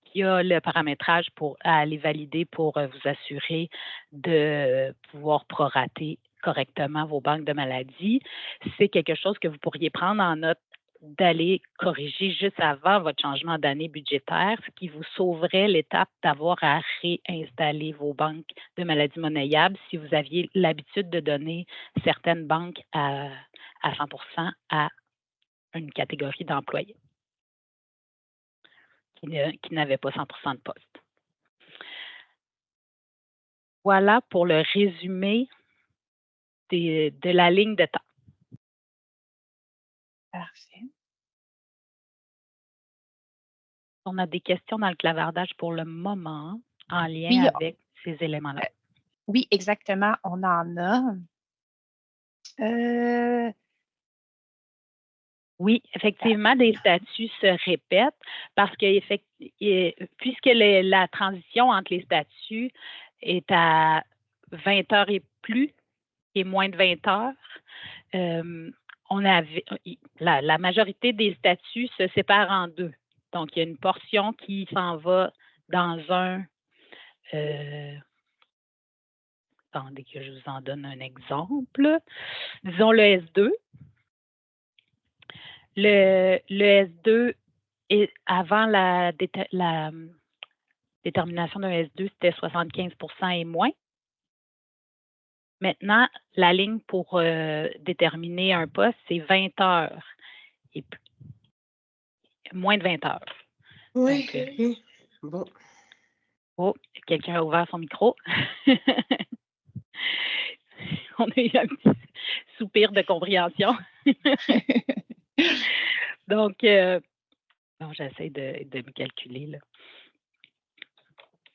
qu'il y a le paramétrage à aller valider pour vous assurer de pouvoir prorater correctement vos banques de maladie. C'est quelque chose que vous pourriez prendre en note d'aller corriger juste avant votre changement d'année budgétaire, ce qui vous sauverait l'étape d'avoir à réinstaller vos banques de maladies monnayables si vous aviez l'habitude de donner certaines banques à 100% à une catégorie d'employés qui n'avaient pas 100% de poste. Voilà pour le résumé de la ligne de temps. Parfait. On a des questions dans le clavardage pour le moment en lien avec ces éléments-là. Oui, exactement. On en a. Oui, effectivement, des statuts se répètent parce que puisque la transition entre les statuts est à 20 heures et plus et moins de 20 heures, la majorité des statuts se séparent en deux. Donc, il y a une portion qui s'en va dans un... attendez que je vous en donne un exemple. Disons le S2. Le S2, avant la détermination d'un S2, c'était 75% et moins. Maintenant, la ligne pour déterminer un poste, c'est 20 heures et plus. Moins de 20 heures. Oui. Donc, bon. Oh, quelqu'un a ouvert son micro. On a eu un petit soupir de compréhension. Donc, j'essaie de me calculer, là.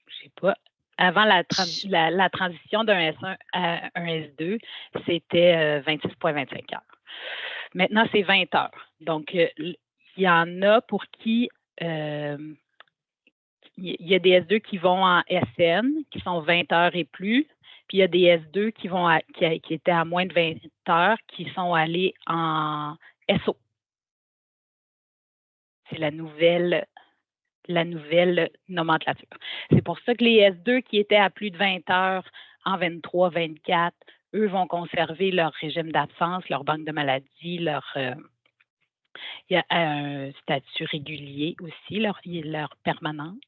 Je sais pas. Avant la transition d'un S1 à un S2, c'était 26,25 heures. Maintenant, c'est 20 heures. Donc, il y en a pour qui il y a des S2 qui vont en SN, qui sont 20 heures et plus, puis il y a des S2 qui étaient à moins de 20 heures, qui sont allés en SO. C'est la nouvelle nomenclature. C'est pour ça que les S2 qui étaient à plus de 20 heures en 23, 24, eux vont conserver leur régime d'absence, leur banque de maladie, il y a un statut régulier aussi, leur permanence.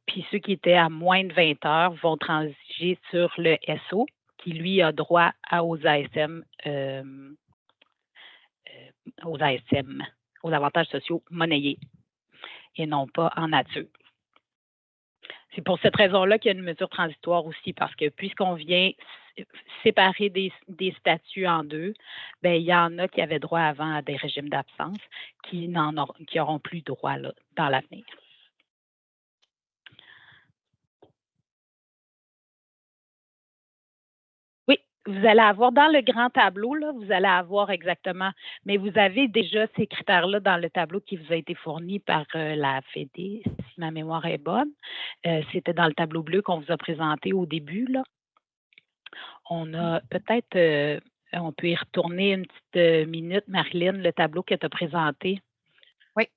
Puis ceux qui étaient à moins de 20 heures vont transiger sur le SO, qui lui a droit aux ASM, aux avantages sociaux monnayés et non pas en nature. C'est pour cette raison-là qu'il y a une mesure transitoire aussi, parce que puisqu'on vient séparer des statuts en deux, bien, il y en a qui avaient droit avant à des régimes d'absence qui n'auront plus droit là, dans l'avenir. Oui, vous allez avoir dans le grand tableau, là, vous allez avoir exactement, mais vous avez déjà ces critères-là dans le tableau qui vous a été fourni par la Fédé, si ma mémoire est bonne. C'était dans le tableau bleu qu'on vous a présenté au début, là. On a peut-être, on peut y retourner une petite minute, Marilyn, le tableau que tu as présenté. Oui.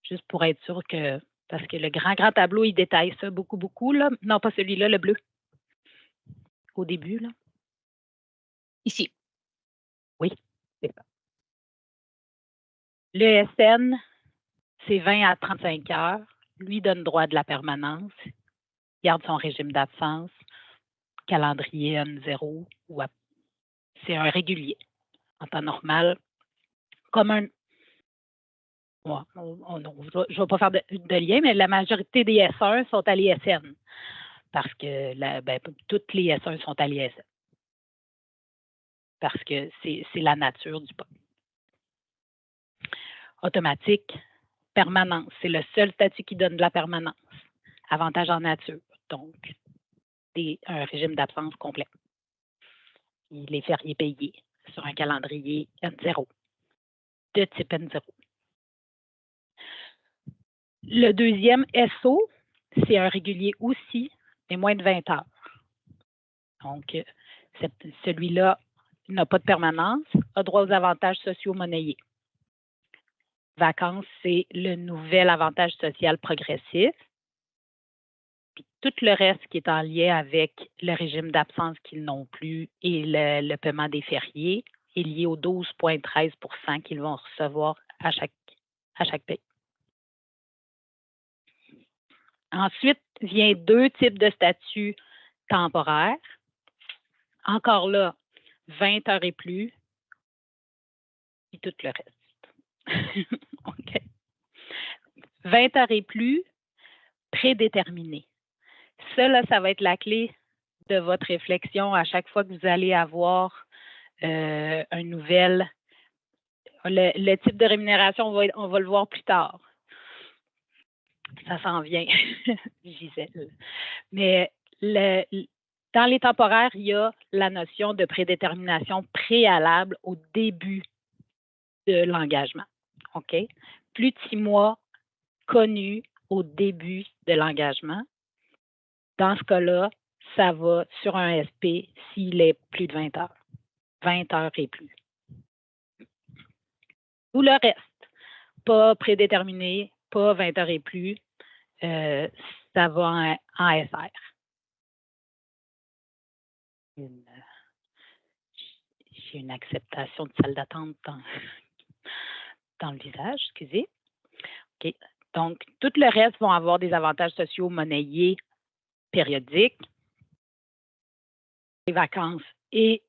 Juste pour être sûr que, parce que le grand tableau, il détaille ça beaucoup, beaucoup, là. Non, pas celui-là, le bleu. Au début, là. Ici. Oui, c'est ça. Le SN, c'est 20 à 35 heures. Lui donne droit de la permanence, garde son régime d'absence, calendrier N0 ou c'est un régulier en temps normal, comme un. Ouais, je ne vais pas faire de lien, mais la majorité des S1 sont à l'ISN parce que toutes les S1 sont à l'ISN parce que c'est la nature du poste. Automatique, permanence, c'est le seul statut qui donne de la permanence. Avantage en nature, donc un régime d'absence complet. Les fériés payés sur un calendrier N0, de type N0. Le deuxième SO, c'est un régulier aussi, mais moins de 20 heures. Donc, celui-là n'a pas de permanence, a droit aux avantages sociaux monnayés. Vacances, c'est le nouvel avantage social progressif. Puis tout le reste qui est en lien avec le régime d'absence qu'ils n'ont plus et le paiement des fériés est lié aux 12,13 % qu'ils vont recevoir à chaque paye. Ensuite, vient 2 types de statuts temporaires. Encore là, 20 heures et plus, et tout le reste. OK. 20 heures et plus, prédéterminé. Ça, là, ça va être la clé de votre réflexion à chaque fois que vous allez avoir un nouvel. Le type de rémunération, on va le voir plus tard. Ça s'en vient, Gisèle. Mais dans les temporaires, il y a la notion de prédétermination préalable au début de l'engagement. OK? Plus de 6 mois connus au début de l'engagement. Dans ce cas-là, ça va sur un SP s'il est plus de 20 heures. 20 heures et plus. Tout le reste, pas prédéterminé, pas 20 heures et plus, ça va en SR. J'ai une acceptation de salle d'attente dans le visage, excusez. OK. Donc, tout le reste vont avoir des avantages sociaux monnayés périodiques, les vacances et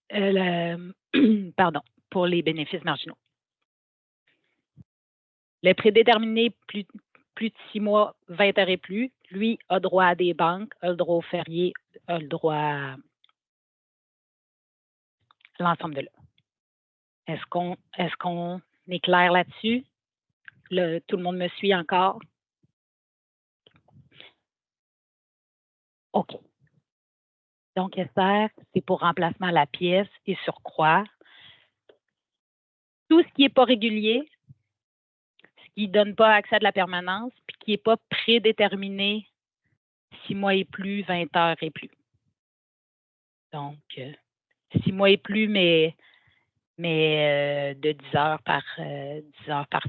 pour les bénéfices marginaux. Le prédéterminé plus de 6 mois, 20 heures et plus, lui a droit à des banques, a le droit aux fériés, a le droit à l'ensemble de là. Est-ce qu'on est clair là-dessus? Tout le monde me suit encore? OK. Donc, SR, c'est pour remplacement à la pièce et surcroît. Tout ce qui n'est pas régulier, ce qui ne donne pas accès à de la permanence, puis qui n'est pas prédéterminé 6 mois et plus, 20 heures et plus. Donc, 6 mois et plus, mais de 10 heures par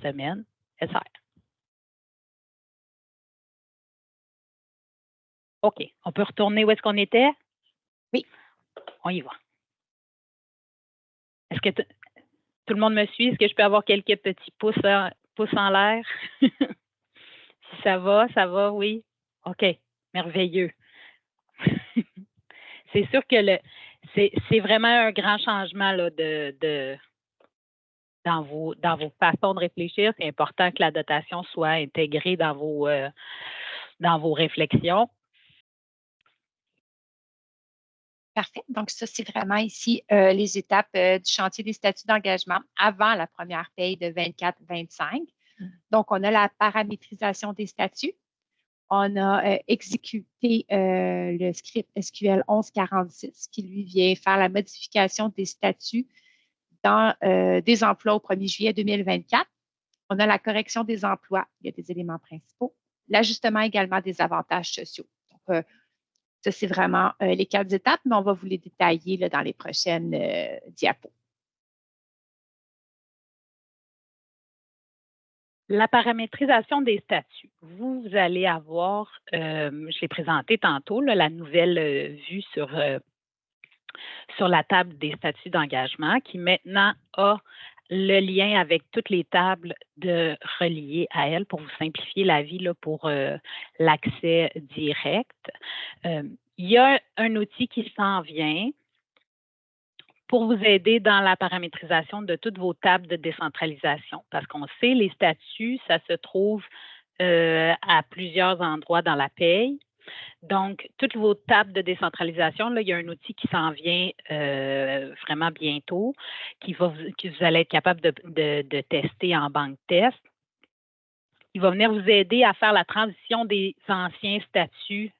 semaine, SR. OK. On peut retourner où est-ce qu'on était? Oui. On y va. Est-ce que tout le monde me suit? Est-ce que je peux avoir quelques petits pouces en l'air? Si ça va, oui. OK. Merveilleux. C'est sûr que c'est vraiment un grand changement là, dans vos façons de réfléchir. C'est important que la dotation soit intégrée dans vos réflexions. Parfait. Donc, ça, c'est vraiment ici les étapes du chantier des statuts d'engagement avant la première paye de 24-25. Donc, on a la paramétrisation des statuts. On a exécuté le script SQL 1146 qui, lui, vient faire la modification des statuts dans des emplois au 1er juillet 2024. On a la correction des emplois. Il y a des éléments principaux. L'ajustement également des avantages sociaux. Donc, ça, c'est vraiment les 4 étapes, mais on va vous les détailler là, dans les prochaines diapos. La paramétrisation des statuts. Vous allez avoir, je l'ai présenté tantôt, là, la nouvelle vue sur la table des statuts d'engagement qui maintenant a le lien avec toutes les tables reliées à elle pour vous simplifier la vie là, pour l'accès direct. Il y a un outil qui s'en vient pour vous aider dans la paramétrisation de toutes vos tables de décentralisation. Parce qu'on sait, les statuts, ça se trouve à plusieurs endroits dans la paye. Donc, toutes vos tables de décentralisation, là, il y a un outil qui s'en vient vraiment bientôt, que vous allez être capable de tester en banque test. Il va venir vous aider à faire la transition des anciens statuts.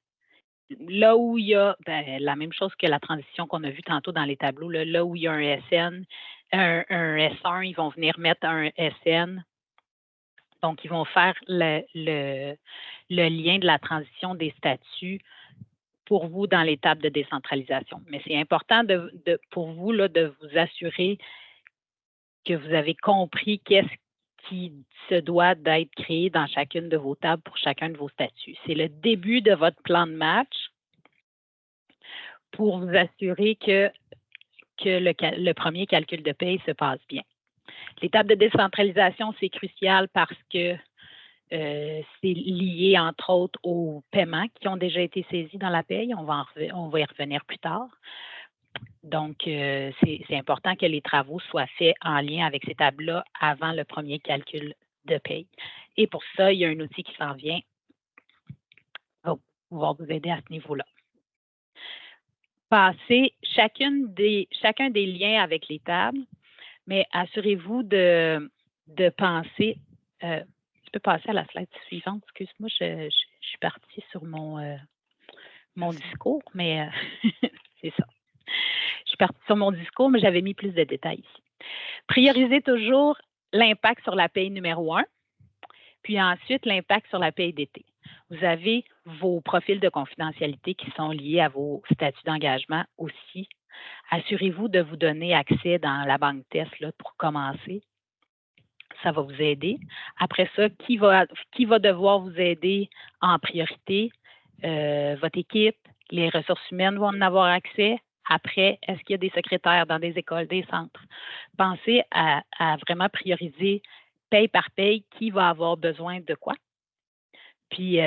Là où il y a la même chose que la transition qu'on a vue tantôt dans les tableaux, là où il y a un SN, un S1, ils vont venir mettre un SN. Donc, ils vont faire le lien de la transition des statuts pour vous dans les tables de décentralisation. Mais c'est important pour vous là, de vous assurer que vous avez compris qu'est-ce qui se doit d'être créé dans chacune de vos tables pour chacun de vos statuts. C'est le début de votre plan de match pour vous assurer que le premier calcul de paye se passe bien. Les tables de décentralisation, c'est crucial parce que c'est lié, entre autres, aux paiements qui ont déjà été saisis dans la paye. On va y revenir plus tard. Donc, c'est important que les travaux soient faits en lien avec ces tables-là avant le premier calcul de paye. Et pour ça, il y a un outil qui s'en vient. Va pouvoir vous aider à ce niveau-là. Passez chacun des liens avec les tables, mais assurez-vous de penser. Tu peux passer à la slide suivante. Excuse-moi, je suis partie sur mon discours, mais c'est ça. Je suis partie sur mon discours, mais j'avais mis plus de détails ici. Priorisez toujours l'impact sur la paye numéro 1, puis ensuite l'impact sur la paye d'été. Vous avez vos profils de confidentialité qui sont liés à vos statuts d'engagement aussi. Assurez-vous de vous donner accès dans la banque test là, pour commencer. Ça va vous aider. Après ça, qui va devoir vous aider en priorité? Votre équipe, les ressources humaines vont en avoir accès. Après, est-ce qu'il y a des secrétaires dans des écoles, des centres? Pensez à vraiment prioriser paye par paye qui va avoir besoin de quoi. Puis,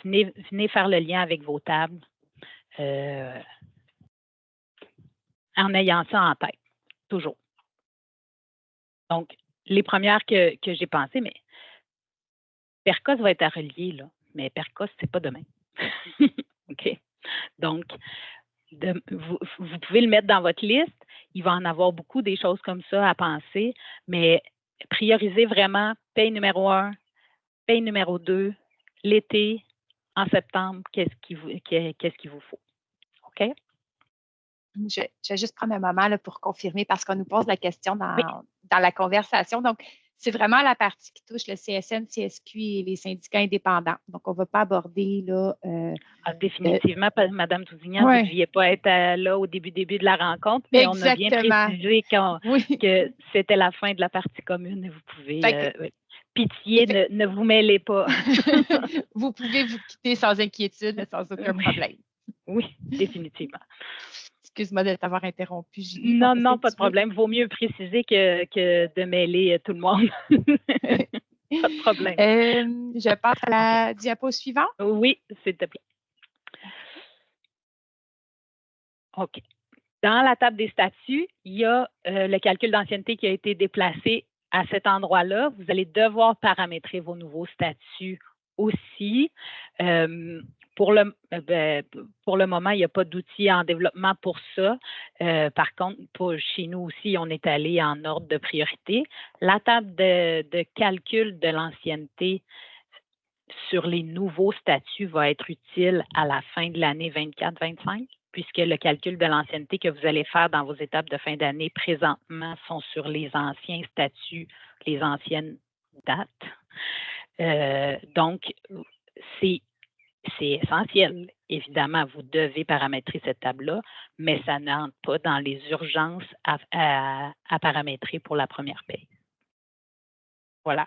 venez faire le lien avec vos tables en ayant ça en tête, toujours. Donc, les premières que j'ai pensées, mais PERCOS va être à relier, là, mais PERCOS, c'est pas demain. OK? Donc, vous pouvez le mettre dans votre liste. Il va en avoir beaucoup des choses comme ça à penser, mais priorisez vraiment paye numéro 1, paye numéro 2, l'été, en septembre, qu'est-ce qu'il vous faut. OK? Je vais juste prendre un moment là, pour confirmer parce qu'on nous pose la question dans la conversation. Donc, c'est vraiment la partie qui touche le CSN, CSQ et les syndicats indépendants. Donc, on ne va pas aborder là. Définitivement, Mme Tousignan, vous ne deviez pas être là au début de la rencontre, mais on a bien précisé que c'était la fin de la partie commune et vous pouvez. Pitié, ne vous mêlez pas. Vous pouvez vous quitter sans inquiétude, sans aucun problème. Oui, définitivement. Excuse-moi de t'avoir interrompu, Julie. Non, pas de problème. Vaut mieux préciser que de mêler tout le monde. Pas de problème. Je passe à la diapo suivante. Oui, s'il te plaît. OK. Dans la table des statuts, il y a le calcul d'ancienneté qui a été déplacé à cet endroit-là. Vous allez devoir paramétrer vos nouveaux statuts aussi. Pour le moment, il n'y a pas d'outils en développement pour ça. Par contre, chez nous aussi, on est allé en ordre de priorité. La table de calcul de l'ancienneté sur les nouveaux statuts va être utile à la fin de l'année 24-25, puisque le calcul de l'ancienneté que vous allez faire dans vos étapes de fin d'année présentement sont sur les anciens statuts, les anciennes dates. Donc, c'est essentiel. Évidemment, vous devez paramétrer cette table-là, mais ça n'entre pas dans les urgences à paramétrer pour la première paye. Voilà.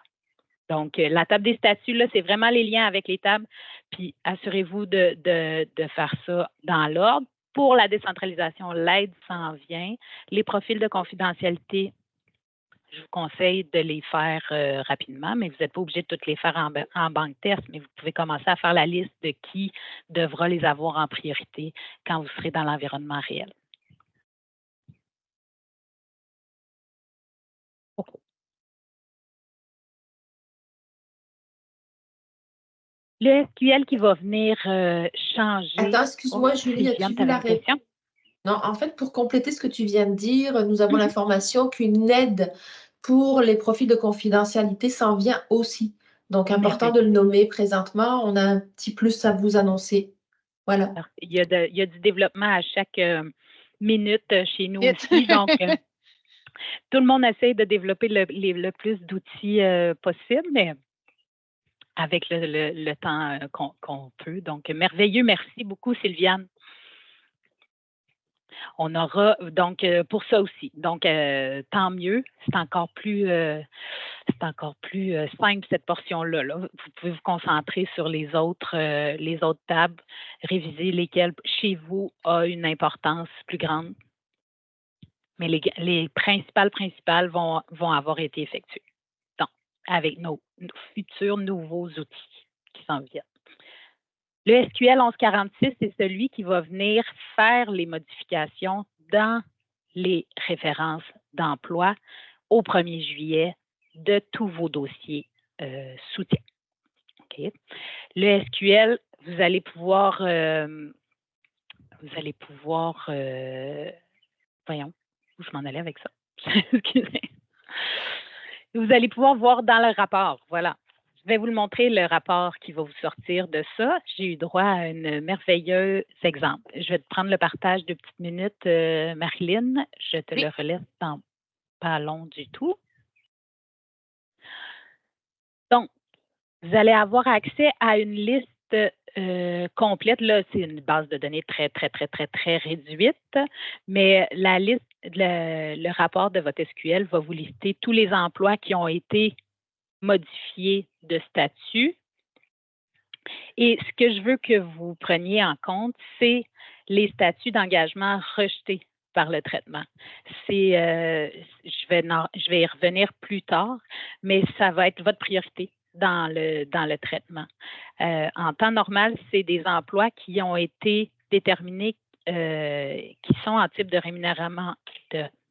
Donc, la table des statuts, là, c'est vraiment les liens avec les tables. Puis, assurez-vous de faire ça dans l'ordre. Pour la décentralisation, l'aide s'en vient. Les profils de confidentialité, je vous conseille de les faire rapidement, mais vous n'êtes pas obligé de toutes les faire en banque test, mais vous pouvez commencer à faire la liste de qui devra les avoir en priorité quand vous serez dans l'environnement réel. OK. Le SQL qui va venir changer. Attends, excuse-moi, Julie, as-tu vu la réponse? Non, en fait, pour compléter ce que tu viens de dire, nous avons l'information qu'une aide pour les profils de confidentialité s'en vient aussi. Donc, important de le nommer présentement. On a un petit plus à vous annoncer. Voilà. Alors, il y a du développement à chaque minute chez nous aussi. Donc, tout le monde essaie de développer le plus d'outils possible, mais avec le temps qu'on peut. Donc, merveilleux. Merci beaucoup, Sylviane. On aura donc pour ça aussi. Donc, tant mieux. C'est encore plus simple cette portion-là. Là. Vous pouvez vous concentrer sur les autres tables, réviser lesquelles chez vous a une importance plus grande. Mais les principales vont avoir été effectuées. Donc, avec nos futurs nouveaux outils qui s'en viennent. Le SQL 1146, c'est celui qui va venir faire les modifications dans les références d'emploi au 1er juillet de tous vos dossiers soutien. Okay. Le SQL, vous allez pouvoir voyons, où je m'en allais avec ça. Excusez. Vous allez pouvoir voir dans le rapport, voilà. Je vais vous le montrer, le rapport qui va vous sortir de ça. J'ai eu droit à un merveilleux exemple. Je vais te prendre le partage de petites minutes, Marilyn. Je te le relaisse dans pas long du tout. Donc, vous allez avoir accès à une liste complète. Là, c'est une base de données très, très, très, très, très réduite, mais la liste, le rapport de votre SQL va vous lister tous les emplois qui ont été modifiés de statut. Et ce que je veux que vous preniez en compte, c'est les statuts d'engagement rejetés par le traitement. Je vais y revenir plus tard, mais ça va être votre priorité dans le traitement. En temps normal, c'est des emplois qui ont été déterminés, qui sont en type de rémunération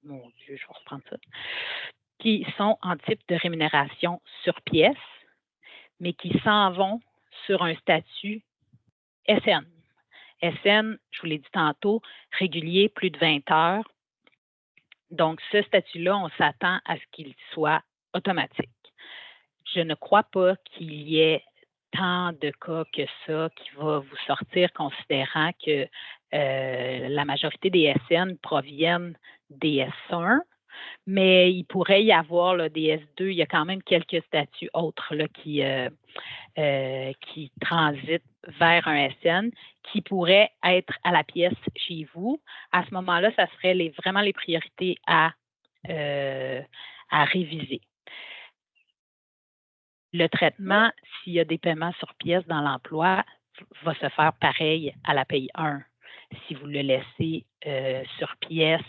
mon Dieu, je vais reprendre ça, qui sont en type de rémunération sur pièce, mais qui s'en vont sur un statut SN. SN, je vous l'ai dit tantôt, régulier, plus de 20 heures. Donc, ce statut-là, on s'attend à ce qu'il soit automatique. Je ne crois pas qu'il y ait tant de cas que ça qui va vous sortir, considérant que la majorité des SN proviennent des S1, mais il pourrait y avoir là, des S2. Il y a quand même quelques statuts autres là, qui transitent vers un SN qui pourrait être à la pièce chez vous. À ce moment-là, ça serait vraiment les priorités à réviser. Le traitement, s'il y a des paiements sur pièce dans l'emploi, va se faire pareil à la paye 1. Si vous le laissez sur pièce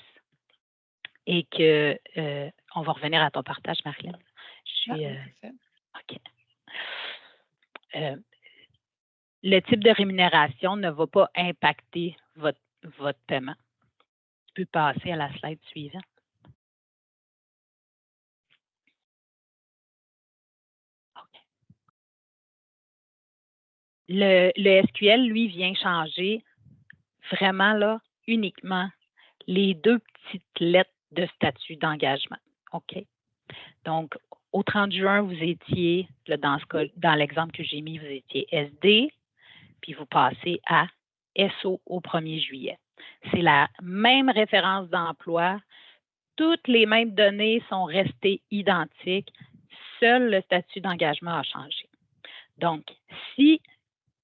et que on va revenir à ton partage, Marilyn. OK. Le type de rémunération ne va pas impacter votre paiement. Tu peux passer à la slide suivante. OK. Le SQL, lui, vient changer vraiment là, uniquement les 2 petites lettres de statut d'engagement. OK? Donc, au 30 juin, vous étiez, là, dans l'exemple que j'ai mis, vous étiez SD, puis vous passez à SO au 1er juillet. C'est la même référence d'emploi. Toutes les mêmes données sont restées identiques. Seul le statut d'engagement a changé. Donc, si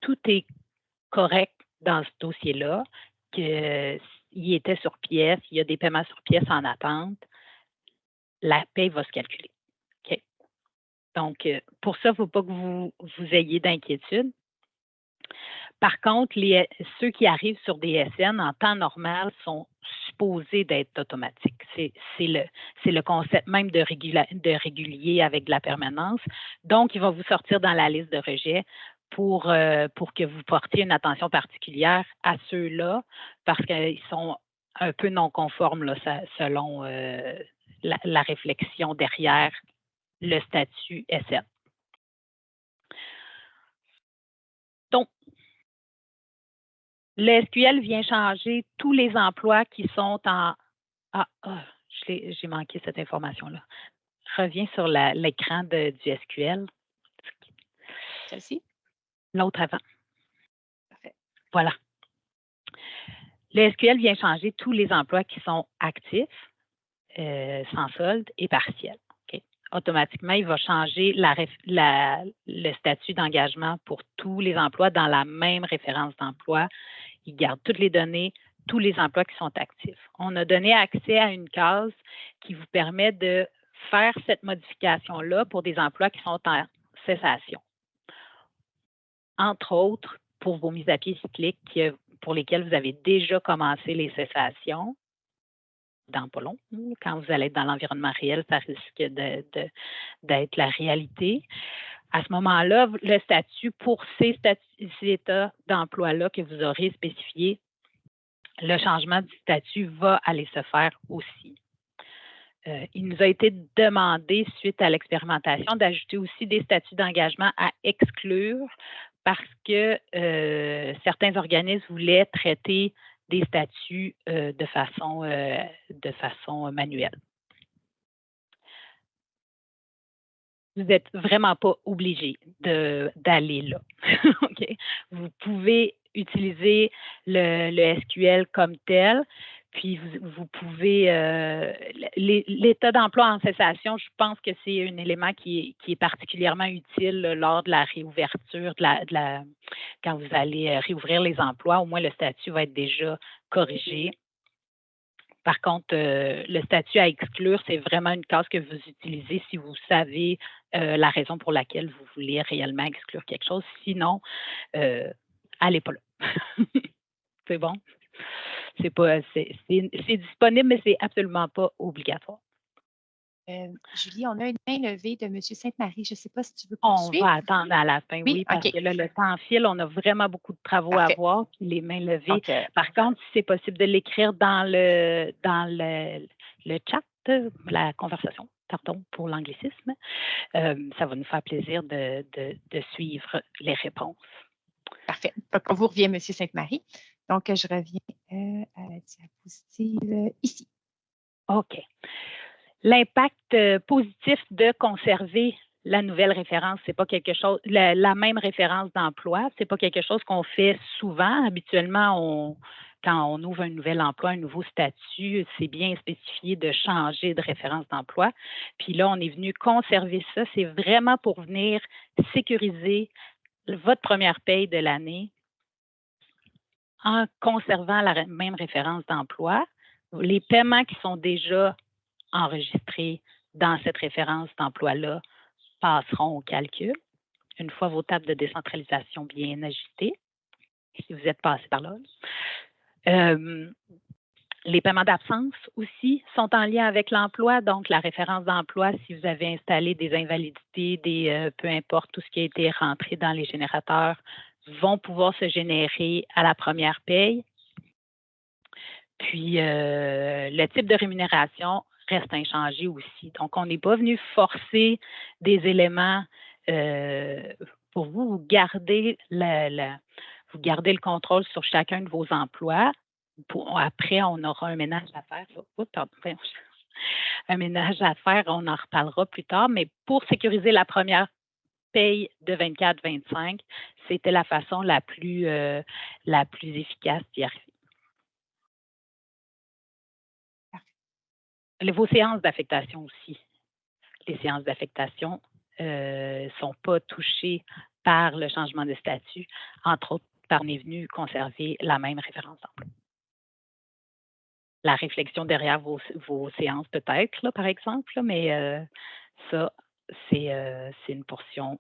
tout est correct dans ce dossier-là, qu'il était sur pièce, il y a des paiements sur pièce en attente, la paie va se calculer. OK? Donc, pour ça, il ne faut pas que vous ayez d'inquiétude. Par contre, ceux qui arrivent sur des SN en temps normal sont supposés d'être automatiques. C'est le concept même de régulier avec de la permanence. Donc, il va vous sortir dans la liste de rejet pour que vous portiez une attention particulière à ceux-là parce qu'ils sont un peu non conformes là, selon la réflexion derrière le statut SN. Donc, le SQL vient changer tous les emplois qui sont en... j'ai manqué cette information-là. Reviens sur l'écran du SQL. Celle-ci? L'autre avant. Parfait. Voilà. Le SQL vient changer tous les emplois qui sont actifs, sans solde et partiels. Okay? Automatiquement, il va changer le statut d'engagement pour tous les emplois dans la même référence d'emploi. Il garde toutes les données, tous les emplois qui sont actifs. On a donné accès à une case qui vous permet de faire cette modification-là pour des emplois qui sont en cessation. Entre autres, pour vos mises à pied cycliques pour lesquelles vous avez déjà commencé les cessations, dans pas long, quand vous allez être dans l'environnement réel, ça risque d'être la réalité. À ce moment-là, le statut pour ces états d'emploi-là que vous aurez spécifiés, le changement du statut va aller se faire aussi. Il nous a été demandé, suite à l'expérimentation, d'ajouter aussi des statuts d'engagement à exclure parce que certains organismes voulaient traiter des statuts de façon manuelle. Vous n'êtes vraiment pas obligé d'aller là. Okay? Vous pouvez utiliser le SQL comme tel, puis vous pouvez... l'état d'emploi en cessation, je pense que c'est un élément qui est particulièrement utile lors de la réouverture, quand vous allez réouvrir les emplois. Au moins, le statut va être déjà corrigé. Par contre, le statut à exclure, c'est vraiment une case que vous utilisez si vous savez la raison pour laquelle vous voulez réellement exclure quelque chose. Sinon, allez pas là. C'est bon? C'est disponible, mais c'est absolument pas obligatoire. Julie, on a une main levée de M. Sainte-Marie. Je ne sais pas si tu veux poursuivre. On va attendre à la fin, oui, parce que là, le temps file. On a vraiment beaucoup de travaux à voir, puis les mains levées. Par contre, si c'est possible de l'écrire dans le chat, la conversation, pardon, pour l'anglicisme, ça va nous faire plaisir de suivre les réponses. Parfait. Donc, on vous revient, M. Sainte-Marie. Donc, je reviens à la diapositive ici. OK. L'impact positif de conserver la nouvelle référence, c'est pas quelque chose, la même référence d'emploi, c'est pas quelque chose qu'on fait souvent. Habituellement, quand on ouvre un nouvel emploi, un nouveau statut, c'est bien spécifié de changer de référence d'emploi. Puis là, on est venu conserver ça. C'est vraiment pour venir sécuriser votre première paye de l'année en conservant la même référence d'emploi. Les paiements qui sont déjà enregistrés dans cette référence d'emploi-là passeront au calcul une fois vos tables de décentralisation bien ajustées, si vous êtes passé par là. Les paiements d'absence aussi sont en lien avec l'emploi, donc la référence d'emploi, si vous avez installé des invalidités, peu importe tout ce qui a été rentré dans les générateurs, vont pouvoir se générer à la première paye. Puis, le type de rémunération reste inchangé aussi. Donc, on n'est pas venu forcer des éléments pour vous. Vous gardez le contrôle sur chacun de vos emplois. Après, on aura un ménage à faire. Un ménage à faire, on en reparlera plus tard, mais pour sécuriser la première paye de 24-25, c'était la façon la plus efficace d'y arriver. Vos séances d'affectation aussi. Les séances d'affectation ne sont pas touchées par le changement de statut, entre autres, on est venu conserver la même référence d'emploi. La réflexion derrière vos séances peut-être, là, par exemple, là, mais ça, c'est une portion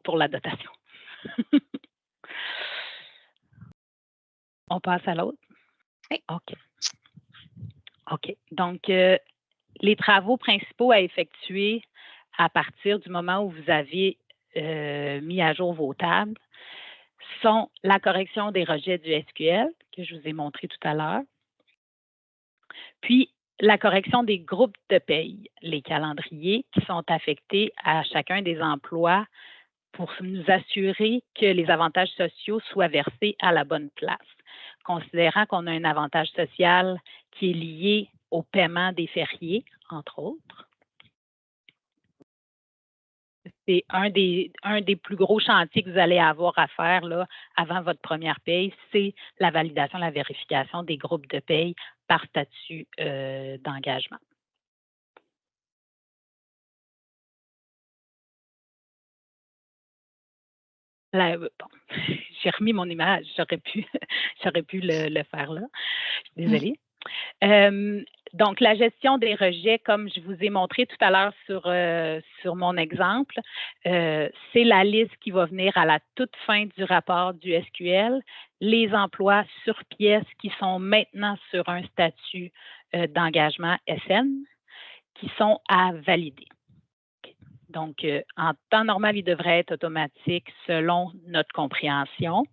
pour la dotation. On passe à l'autre? Oui. OK. Donc, les travaux principaux à effectuer à partir du moment où vous avez mis à jour vos tables sont la correction des rejets du SQL, que je vous ai montré tout à l'heure, puis la correction des groupes de paye, les calendriers qui sont affectés à chacun des emplois pour nous assurer que les avantages sociaux soient versés à la bonne place, considérant qu'on a un avantage social qui est lié au paiement des fériés, entre autres. C'est un des plus gros chantiers que vous allez avoir à faire là, avant votre première paye, c'est la validation, la vérification des groupes de paye par statut d'engagement. Bon, j'ai remis mon image, j'aurais pu le faire là. Désolée. Donc, la gestion des rejets, comme je vous ai montré tout à l'heure sur mon exemple, c'est la liste qui va venir à la toute fin du rapport du SQL, les emplois sur pièce qui sont maintenant sur un statut d'engagement SN, qui sont à valider. Donc, en temps normal, il devrait être automatique selon notre compréhension.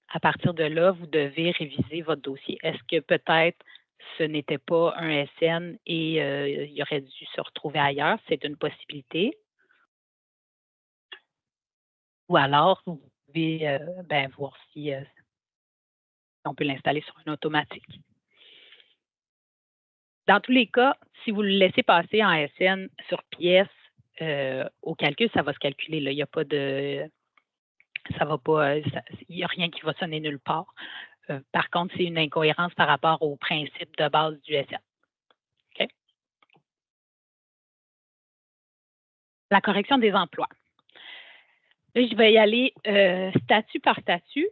À partir de là, vous devez réviser votre dossier. Est-ce que peut-être ce n'était pas un SN et il aurait dû se retrouver ailleurs? C'est une possibilité. Ou alors, vous pouvez voir si on peut l'installer sur un automatique. Dans tous les cas, si vous le laissez passer en SN sur pièce, au calcul, ça va se calculer. Là. Il n'y a pas de... Ça va pas... il n'y a rien qui va sonner nulle part. Par contre, c'est une incohérence par rapport au principe de base du SN. Okay? La correction des emplois. Là, je vais y aller statut par statut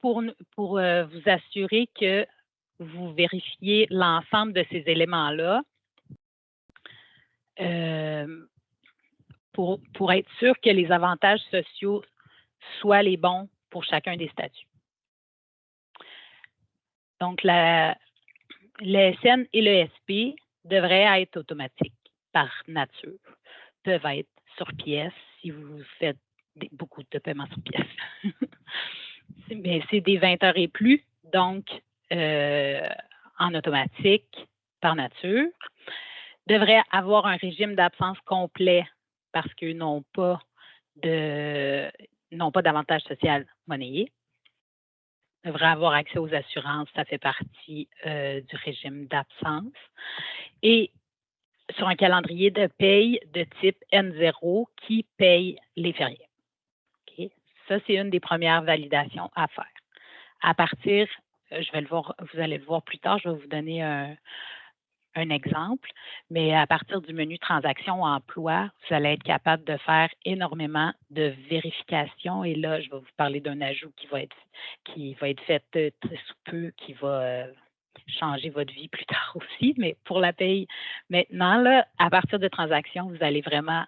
pour vous assurer que vous vérifiez l'ensemble de ces éléments-là pour être sûr que les avantages sociaux soient les bons pour chacun des statuts. Donc, le SN et le SP devraient être automatiques par nature, peuvent être sur pièce si vous faites beaucoup de paiements sur pièce. Mais c'est des 20 heures et plus, donc en automatique par nature. Devraient avoir un régime d'absence complet parce qu'ils n'ont pas d'avantage social monnayé. Devraient avoir accès aux assurances, ça fait partie du régime d'absence. Et sur un calendrier de paye de type N0 qui paye les fériés. Okay? Ça, c'est une des premières validations à faire. À partir, je vais le voir, vous allez le voir plus tard, je vais vous donner un exemple, mais à partir du menu Transactions emploi, vous allez être capable de faire énormément de vérifications. Et là, je vais vous parler d'un ajout qui va être fait très sous peu, qui va changer votre vie plus tard aussi, mais pour la paye maintenant, là, à partir de transactions, vous allez vraiment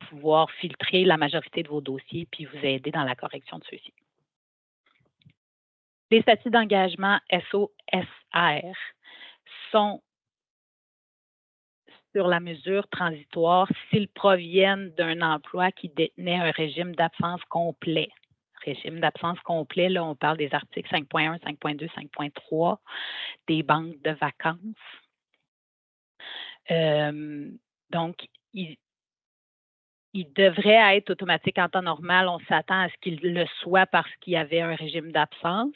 pouvoir filtrer la majorité de vos dossiers puis vous aider dans la correction de ceux-ci. Les statuts d'engagement SOSR sont sur la mesure transitoire s'ils proviennent d'un emploi qui détenait un régime d'absence complet. Régime d'absence complet, là, on parle des articles 5.1, 5.2, 5.3, des banques de vacances. Donc, il devrait être automatique en temps normal. On s'attend à ce qu'il le soit parce qu'il y avait un régime d'absence.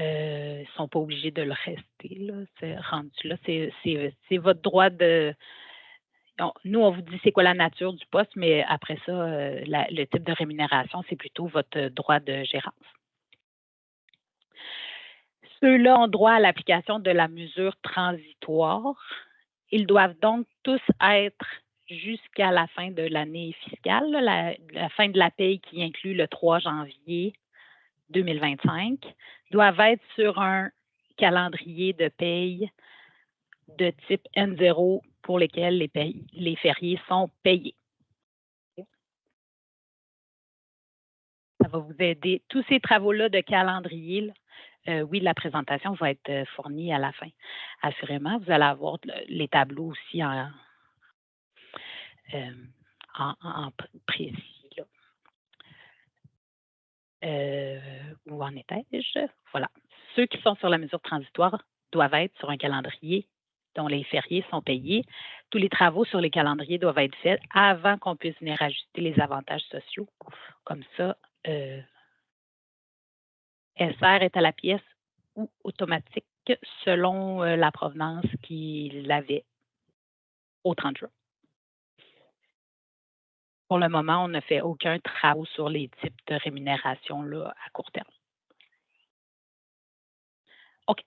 Ils ne sont pas obligés de le rester. Là. C'est rendu là. C'est votre droit de. Nous, on vous dit c'est quoi la nature du poste, mais après ça, le type de rémunération, c'est plutôt votre droit de gérance. Ceux-là ont droit à l'application de la mesure transitoire. Ils doivent donc tous être jusqu'à la fin de l'année fiscale, la fin de la paye qui inclut le 3 janvier 2025, doivent être sur un calendrier de paye de type N0 pour lesquels les fériés sont payés. Ça va vous aider. Tous ces travaux-là de calendrier, oui, la présentation va être fournie à la fin. Assurément, vous allez avoir les tableaux aussi en précis. Là. Où en étais-je? Voilà. Ceux qui sont sur la mesure transitoire doivent être sur un calendrier dont les fériés sont payés. Tous les travaux sur les calendriers doivent être faits avant qu'on puisse venir ajuster les avantages sociaux. Comme ça, SR est à la pièce ou automatique selon la provenance qu'il avait au 30 juin. Pour le moment, on ne fait aucun travail sur les types de rémunération là, à court terme. OK.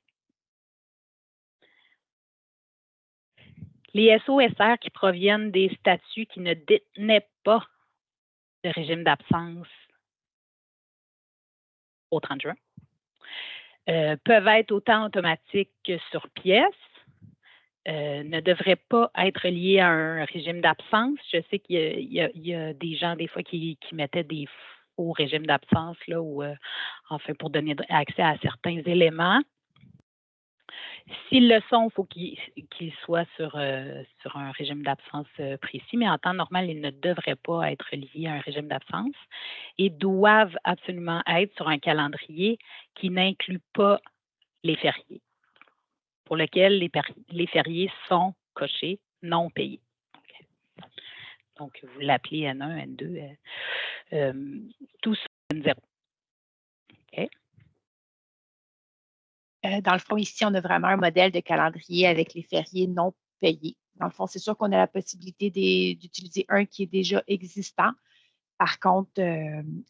Les SOSR qui proviennent des statuts qui ne détenaient pas de régime d'absence au 30 juin peuvent être autant automatiques que sur pièce, ne devraient pas être liés à un régime d'absence. Je sais qu'il y a des gens, des fois, qui mettaient des faux régimes d'absence, là, ou enfin, pour donner accès à certains éléments. S'ils le sont, il faut qu'ils soient sur un régime d'absence précis, mais en temps normal, ils ne devraient pas être liés à un régime d'absence et doivent absolument être sur un calendrier qui n'inclut pas les fériés, pour lequel les fériés sont cochés, non payés. Okay. Donc, vous l'appelez N1, N2, tout ça N0. OK. Dans le fond, ici, on a vraiment un modèle de calendrier avec les fériés non payés. Dans le fond, c'est sûr qu'on a la possibilité d'utiliser un qui est déjà existant. Par contre,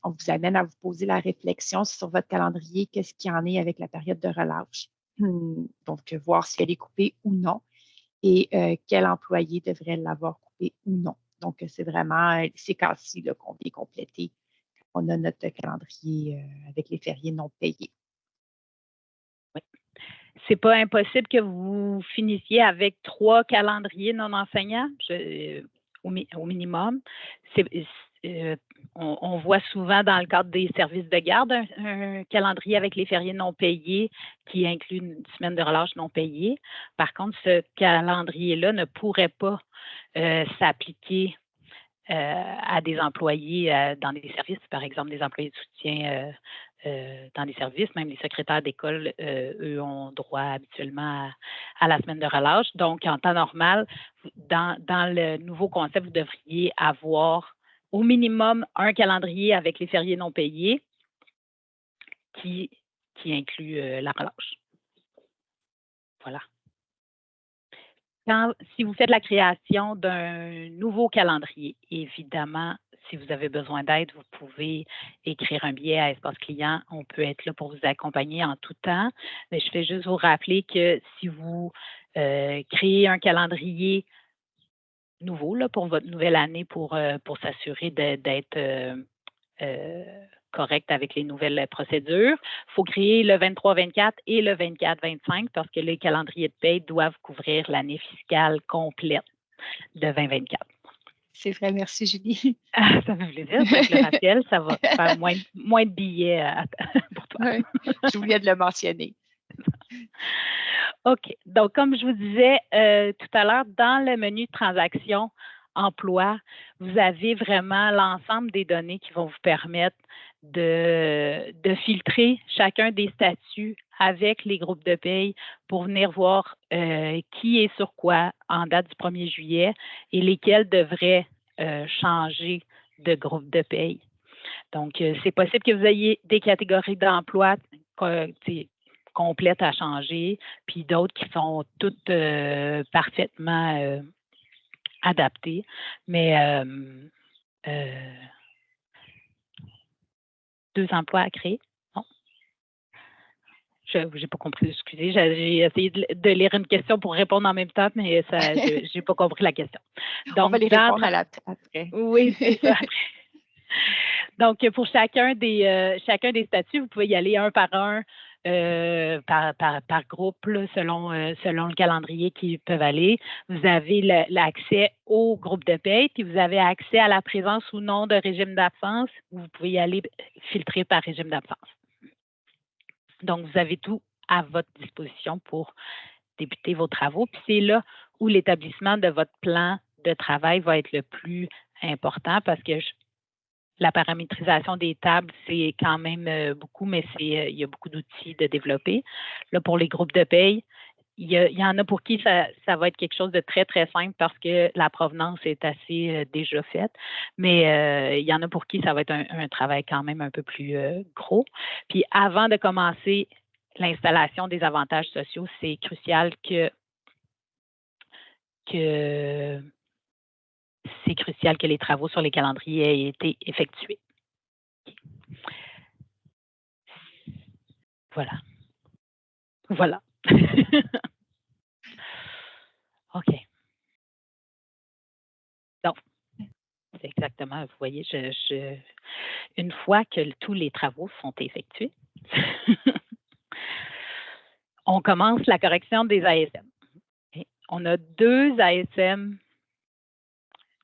on vous amène à vous poser la réflexion sur votre calendrier, qu'est-ce qu'il y en est avec la période de relâche. Donc, voir si elle est coupée ou non et quel employé devrait l'avoir coupée ou non. Donc, c'est vraiment ces cas-ci qu'on vient compléter. On a notre calendrier avec les fériés non payés. Oui. C'est pas impossible que vous finissiez avec 3 calendriers non enseignants au minimum. On voit souvent dans le cadre des services de garde un calendrier avec les fériés non payés qui inclut une semaine de relâche non payée. Par contre, ce calendrier-là ne pourrait pas s'appliquer à des employés dans des services, par exemple des employés de soutien dans des services, même les secrétaires d'école, eux ont droit habituellement à la semaine de relâche. Donc, en temps normal, dans le nouveau concept, vous devriez avoir au minimum un calendrier avec les fériés non payés qui inclut la relâche. Voilà. Si vous faites la création d'un nouveau calendrier, évidemment, si vous avez besoin d'aide, vous pouvez écrire un billet à Espace Client. On peut être là pour vous accompagner en tout temps. Mais je vais juste vous rappeler que si vous créez un calendrier nouveau là, pour votre nouvelle année pour s'assurer d'être correct avec les nouvelles procédures. Il faut créer le 23-24 et le 24-25 parce que les calendriers de paie doivent couvrir l'année fiscale complète de 2024. C'est vrai, merci Julie. Ça me fait plaisir, je le rappelle, ça va faire moins de billets pour toi. Oui, j'oubliais de le mentionner. OK. Donc, comme je vous disais tout à l'heure, dans le menu de transaction emploi, vous avez vraiment l'ensemble des données qui vont vous permettre de filtrer chacun des statuts avec les groupes de paye pour venir voir qui est sur quoi en date du 1er juillet et lesquels devraient changer de groupe de paye. Donc, c'est possible que vous ayez des catégories d'emploi complètes à changer, puis d'autres qui sont toutes parfaitement adaptées. Mais 2 emplois à créer? Non. Je n'ai pas compris, excusez. J'ai essayé de lire une question pour répondre en même temps, mais je n'ai pas compris la question. Donc, on va les répondre après. Oui, c'est ça. Donc, pour chacun des statuts, vous pouvez y aller un par un, par groupe, là, selon le calendrier qu'ils peuvent aller. Vous avez l'accès au groupe de paie, puis vous avez accès à la présence ou non de régime d'absence, où vous pouvez y aller filtrer par régime d'absence. Donc, vous avez tout à votre disposition pour débuter vos travaux. Puis c'est là où l'établissement de votre plan de travail va être le plus important parce que la paramétrisation des tables, c'est quand même beaucoup, mais il y a beaucoup d'outils de développer. Là, pour les groupes de paye, il y en a pour qui ça va être quelque chose de très, très simple parce que la provenance est assez déjà faite, mais il y en a pour qui ça va être un travail quand même un peu plus gros. Puis avant de commencer l'installation des avantages sociaux, c'est crucial que les travaux sur les calendriers aient été effectués. Voilà. OK. Donc, c'est exactement, vous voyez, une fois que tous les travaux sont effectués, on commence la correction des ASM. Okay. On a 2 ASM,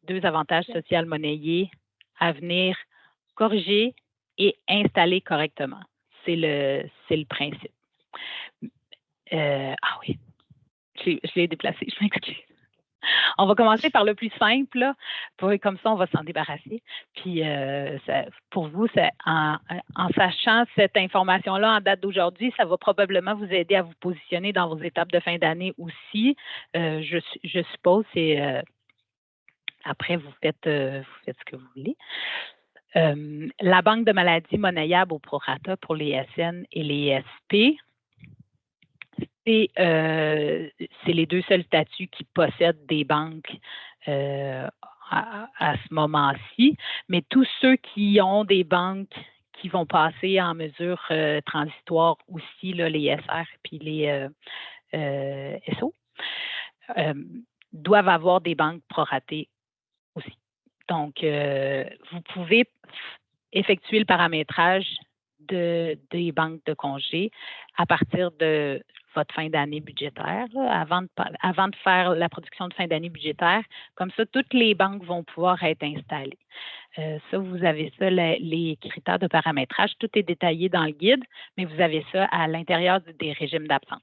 2 avantages sociaux monnayés à venir corriger et installer correctement. C'est le principe. Ah oui, je l'ai déplacé, je m'excuse. On va commencer par le plus simple, là, comme ça, on va s'en débarrasser. Puis, pour vous, en sachant cette information-là en date d'aujourd'hui, ça va probablement vous aider à vous positionner dans vos étapes de fin d'année aussi. Je suppose, après, vous faites ce que vous voulez. La banque de maladies monnayables au prorata pour les SN et les SP, c'est les 2 seuls statuts qui possèdent des banques à ce moment-ci, mais tous ceux qui ont des banques qui vont passer en mesure transitoire aussi, là, les SR puis les SO, doivent avoir des banques proratées aussi. Donc, vous pouvez effectuer le paramétrage des banques de congés à partir de votre fin d'année budgétaire, là, avant de faire la production de fin d'année budgétaire. Comme ça, toutes les banques vont pouvoir être installées. Ça, vous avez ça, les critères de paramétrage. Tout est détaillé dans le guide, mais vous avez ça à l'intérieur des régimes d'absence.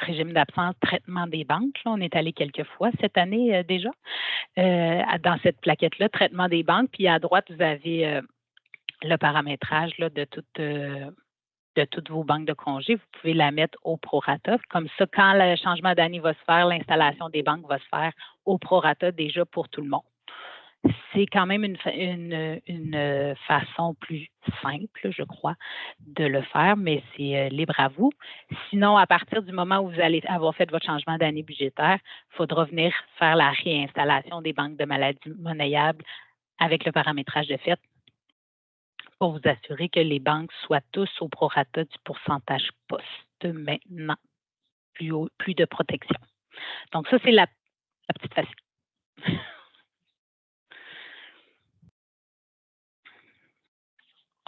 Régime d'absence, traitement des banques. Là, on est allé quelques fois cette année déjà dans cette plaquette-là, traitement des banques. Puis à droite, vous avez le paramétrage là, de toutes vos banques de congés. Vous pouvez la mettre au prorata. Comme ça, quand le changement d'année va se faire, l'installation des banques va se faire au prorata déjà pour tout le monde. C'est quand même une façon plus simple, je crois, de le faire, mais c'est libre à vous. Sinon, à partir du moment où vous allez avoir fait votre changement d'année budgétaire, il faudra venir faire la réinstallation des banques de maladies monnayables avec le paramétrage de fait pour vous assurer que les banques soient tous au prorata du pourcentage poste maintenant, plus de protection. Donc, ça, c'est la petite facile.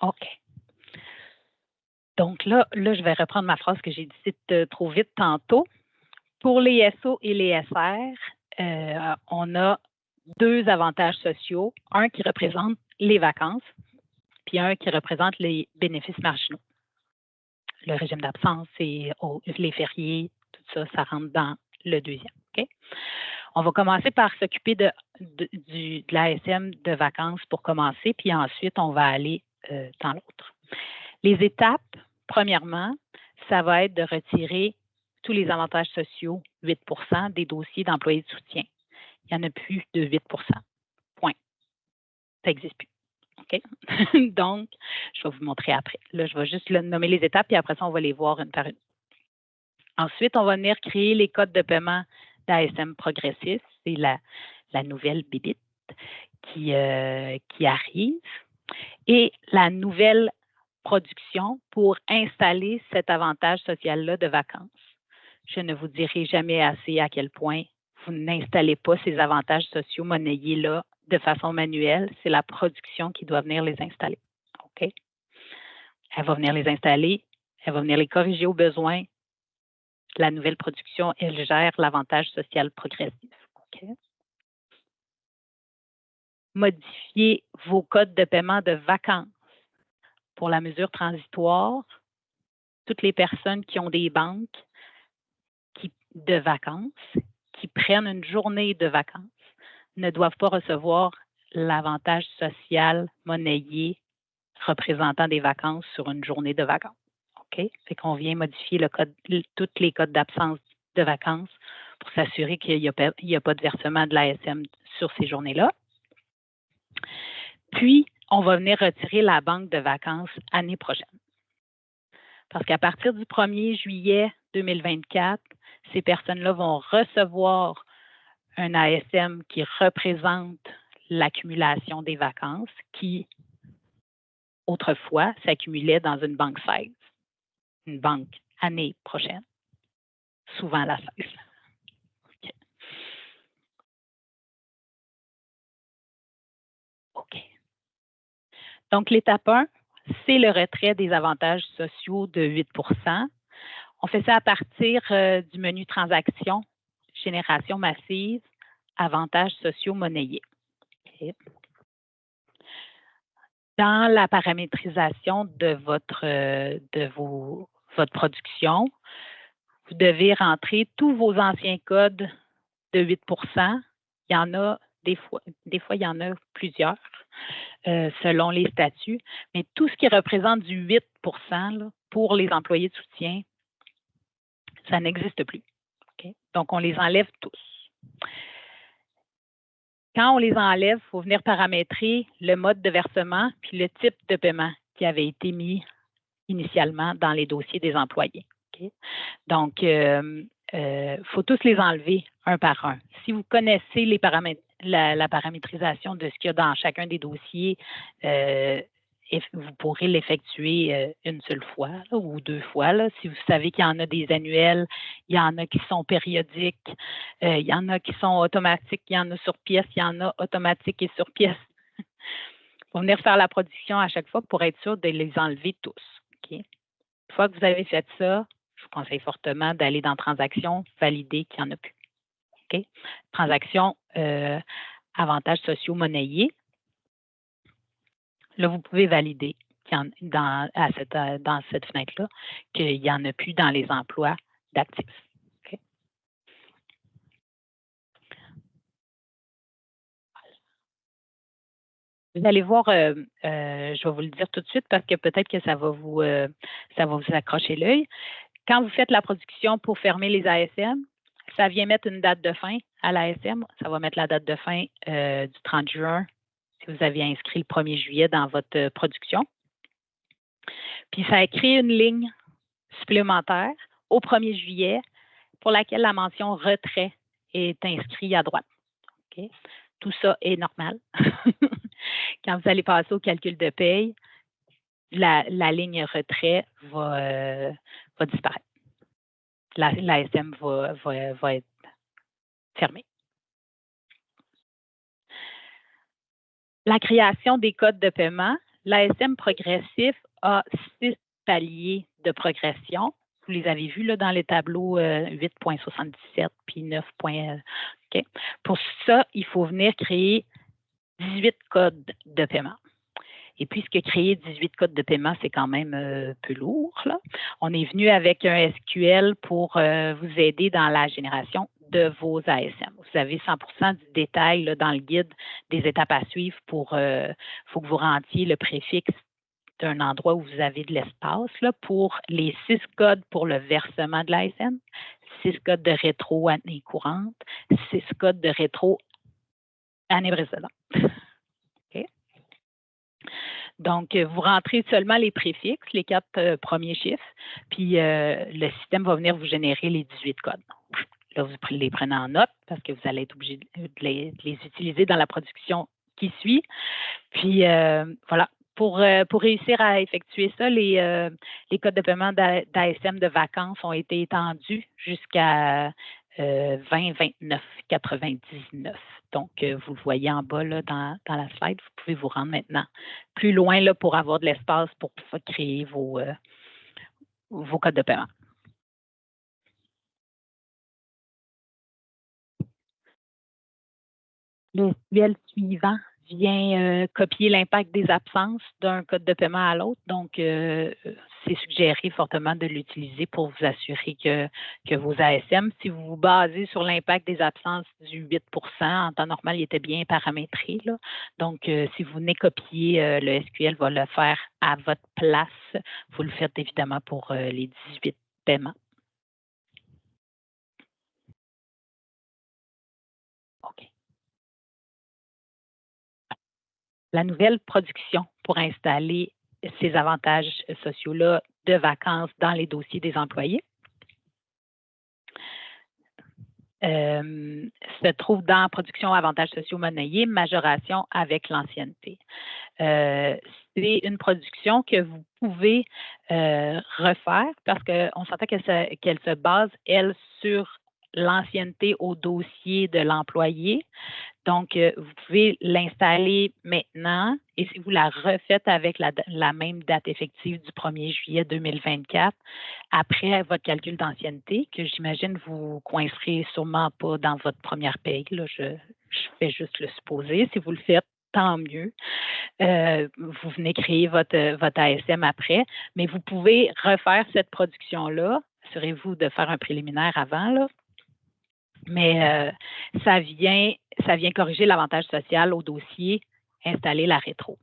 OK. Donc là, je vais reprendre ma phrase que j'ai dite trop vite tantôt. Pour les SO et les SR, on a 2 avantages sociaux, un qui représente les vacances, puis un qui représente les bénéfices marginaux. Le régime d'absence et les fériés, tout ça, ça rentre dans le deuxième. Okay? On va commencer par s'occuper de l'ASM de vacances pour commencer, puis ensuite, on va aller dans l'autre. Les étapes, premièrement, ça va être de retirer tous les avantages sociaux, 8 des dossiers d'employés de soutien. Il n'y en a plus de 8 point. Ça n'existe plus. OK? Donc, je vais vous montrer après. Là, je vais juste nommer les étapes, puis après ça, on va les voir une par une. Ensuite, on va venir créer les codes de paiement d'ASM progressif. C'est la nouvelle bébite qui arrive. Et la nouvelle production pour installer cet avantage social-là de vacances. Je ne vous dirai jamais assez à quel point vous n'installez pas ces avantages sociaux monnayés-là de façon manuelle. C'est la production qui doit venir les installer. OK? Elle va venir les installer, elle va venir les corriger au besoin. La nouvelle production, elle gère l'avantage social progressif. OK? Modifiez vos codes de paiement de vacances. Pour la mesure transitoire, toutes les personnes qui ont des banques de vacances, qui prennent une journée de vacances, ne doivent pas recevoir l'avantage social monnayé représentant des vacances sur une journée de vacances. OK? Fait qu'on vient modifier tous les codes d'absence de vacances pour s'assurer qu'il n'y a pas de versement de l'ASM sur ces journées-là. Puis, on va venir retirer la banque de vacances année prochaine. Parce qu'à partir du 1er juillet 2024, ces personnes-là vont recevoir un ASM qui représente l'accumulation des vacances qui, autrefois, s'accumulait dans une banque 16, une banque année prochaine, souvent la 16. OK. OK. Donc, l'étape 1, c'est le retrait des avantages sociaux de 8 On fait ça à partir du menu Transactions, Génération massive, avantages sociaux monnayés. Okay. Dans la paramétrisation de votre production, vous devez rentrer tous vos anciens codes de 8 Il y en a des fois, il y en a plusieurs selon les statuts, mais tout ce qui représente du 8 là, pour les employés de soutien, ça n'existe plus. Okay? Donc, on les enlève tous. Quand on les enlève, il faut venir paramétrer le mode de versement puis le type de paiement qui avait été mis initialement dans les dossiers des employés. Okay? Donc, faut tous les enlever un par un. Si vous connaissez les la paramétrisation de ce qu'il y a dans chacun des dossiers, vous pourrez l'effectuer une seule fois là, ou 2 fois. Là. Si vous savez qu'il y en a des annuels, il y en a qui sont périodiques, il y en a qui sont automatiques, il y en a sur pièce, il y en a automatiques et sur pièce. Il faut venir faire la production à chaque fois pour être sûr de les enlever tous. Okay? Une fois que vous avez fait ça, je vous conseille fortement d'aller dans Transactions, valider qu'il n'y en a plus. Okay? Transactions, avantages sociaux monnayés. Là, vous pouvez valider dans cette fenêtre-là qu'il n'y en a plus dans les emplois d'actifs. Okay? Vous allez voir, je vais vous le dire tout de suite parce que peut-être que ça va vous accrocher l'œil. Quand vous faites la production pour fermer les ASM, ça vient mettre une date de fin à l'ASM. Ça va mettre la date de fin du 30 juin si vous avez inscrit le 1er juillet dans votre production. Puis, ça crée une ligne supplémentaire au 1er juillet pour laquelle la mention retrait est inscrite à droite. Okay? Tout ça est normal. Quand vous allez passer au calcul de paye, la ligne retrait va disparaître. L'ASM va être fermée. La création des codes de paiement, L'ASM progressif a 6 paliers de progression. Vous les avez vus là, dans les tableaux 8.77 puis 9. OK. Pour ça, il faut venir créer 18 codes de paiement. Et puisque créer 18 codes de paiement, c'est quand même peu lourd, là, on est venu avec un SQL pour vous aider dans la génération de vos ASM. Vous avez 100% du détail là, dans le guide des étapes à suivre pour faut que vous rendiez le préfixe d'un endroit où vous avez de l'espace là, pour les 6 codes pour le versement de l'ASM, 6 codes de rétro année courante, 6 codes de rétro année précédente. OK. Donc, vous rentrez seulement les préfixes, les 4 premiers chiffres, puis le système va venir vous générer les 18 codes. Là, vous les prenez en note parce que vous allez être obligé de les utiliser dans la production qui suit. Puis, voilà. Pour réussir à effectuer ça, les codes de paiement d'ASM de vacances ont été étendus jusqu'à 2029,99. Donc, vous le voyez en bas là, dans la slide. Vous pouvez vous rendre maintenant plus loin là, pour avoir de l'espace pour créer vos codes de paiement. Le SQL suivant vient copier l'impact des absences d'un code de paiement à l'autre. Donc, c'est suggéré fortement de l'utiliser pour vous assurer que vos ASM, si vous vous basez sur l'impact des absences du 8 en temps normal, il était bien paramétré, là. Donc, si vous venez copier, le SQL va le faire à votre place. Vous le faites évidemment pour les 18 paiements. OK. La nouvelle production pour installer ces avantages sociaux-là de vacances dans les dossiers des employés se trouve dans production avantages sociaux monnayés, majoration avec l'ancienneté. C'est une production que vous pouvez refaire parce qu'on s'entend qu'elle se base, elle, sur l'ancienneté au dossier de l'employé. Donc, vous pouvez l'installer maintenant et si vous la refaites avec la même date effective du 1er juillet 2024, après votre calcul d'ancienneté, que j'imagine vous coincerez sûrement pas dans votre première paye, là, je fais juste le supposer. Si vous le faites, tant mieux. Vous venez créer votre ASM après, mais vous pouvez refaire cette production-là. Assurez-vous de faire un préliminaire avant, là. Mais ça vient corriger l'avantage social au dossier, installer la rétro.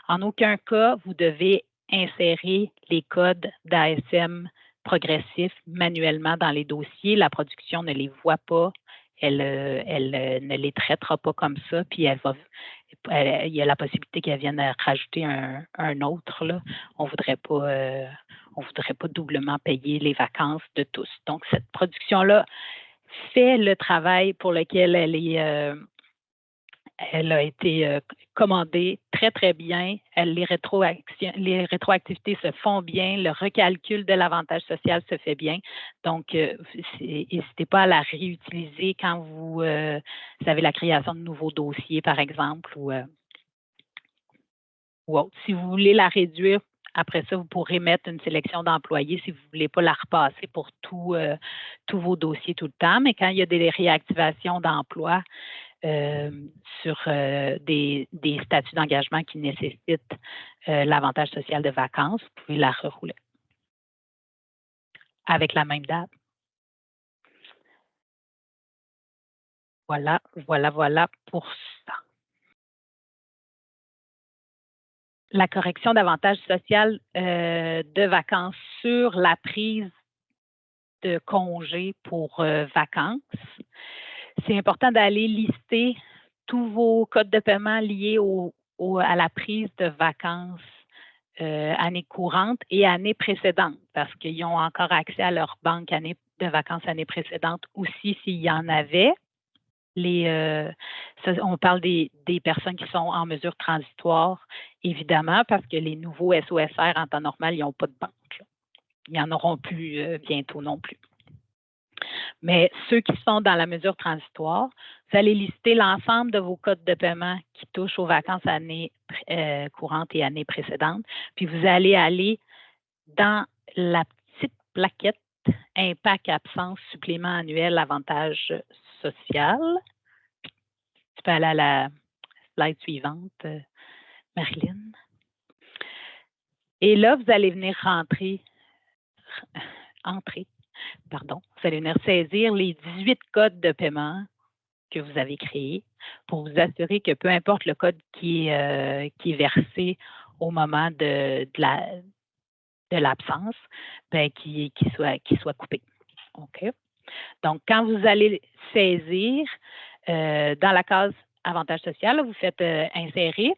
En aucun cas, vous devez insérer les codes d'ASM progressifs manuellement dans les dossiers. La production ne les voit pas, elle ne les traitera pas comme ça, puis il y a la possibilité qu'elle vienne rajouter un autre, là. On voudrait pas doublement payer les vacances de tous. Donc, cette production-là fait le travail pour lequel elle a été commandée très, très bien. Les rétroactivités se font bien. Le recalcul de l'avantage social se fait bien. Donc, n'hésitez pas à la réutiliser quand vous avez la création de nouveaux dossiers, par exemple, ou autre. Si vous voulez la réduire, après ça, vous pourrez mettre une sélection d'employés si vous ne voulez pas la repasser pour tous vos dossiers tout le temps. Mais quand il y a des réactivations d'emploi sur des statuts d'engagement qui nécessitent l'avantage social de vacances, vous pouvez la rerouler avec la même date. Voilà pour ça. La correction d'avantages social de vacances sur la prise de congés pour vacances. C'est important d'aller lister tous vos codes de paiement liés à la prise de vacances année courante et année précédente parce qu'ils ont encore accès à leur banque de vacances année précédente aussi s'il y en avait. On parle des personnes qui sont en mesure transitoire, évidemment, parce que les nouveaux SOSR en temps normal, ils n'ont pas de banque, là. Ils n'en auront plus bientôt non plus. Mais ceux qui sont dans la mesure transitoire, vous allez lister l'ensemble de vos codes de paiement qui touchent aux vacances année courante et année précédente. Puis vous allez aller dans la petite plaquette impact, absence, supplément annuel, avantage social. Tu peux aller à la slide suivante, Marilyn. Et là, vous allez venir vous allez venir saisir les 18 codes de paiement que vous avez créés pour vous assurer que peu importe le code qui est versé au moment de l'absence, ben, qu'il soit coupé. OK? Donc, quand vous allez saisir dans la case avantage social, là, vous faites insérer,